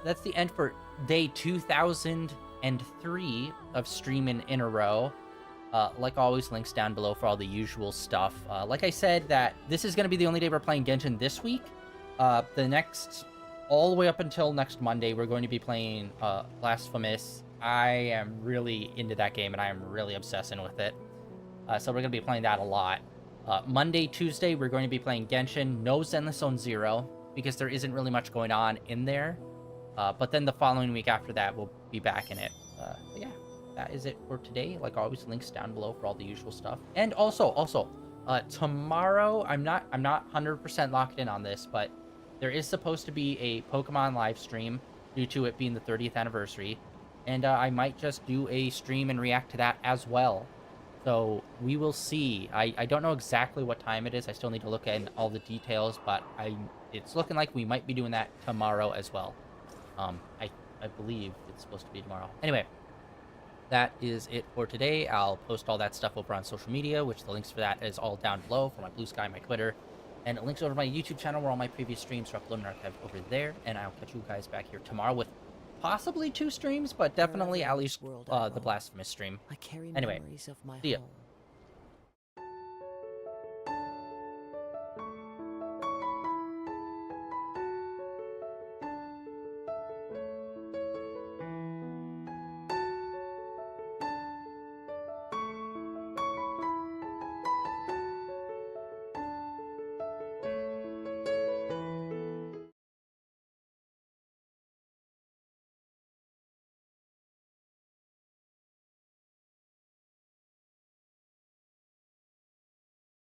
That's the end for day 2003 of streaming in a row. Like always, links down below for all the usual stuff. Like I said, that this is going to be the only day we're playing Genshin this week. The next, all the way up until next Monday, we're going to be playing Blasphemous. I am really into that game, and I am really obsessing with it. So we're going to be playing that a lot. Monday, Tuesday, we're going to be playing Genshin. No Zenless Zone Zero, because there isn't really much going on in there. But then the following week after that, we'll be back in it. But yeah. That is it for today. Like always, links down below for all the usual stuff. And also, tomorrow, I'm not 100% locked in on this, but there is supposed to be a Pokemon live stream due to it being the 30th anniversary, and I might just do a stream and react to that as well. So we will see. I don't know exactly what time it is. I still need to look at all the details, but it's looking like we might be doing that tomorrow as well. I believe it's supposed to be tomorrow. Anyway. That is it for today. I'll post all that stuff over on social media, which the links for that is all down below for my Blue Sky, my Twitter, and links over to my YouTube channel where all my previous streams are uploaded and archived over there. And I'll catch you guys back here tomorrow with possibly 2 streams, but definitely at least the Blasphemous stream. Anyway, see ya.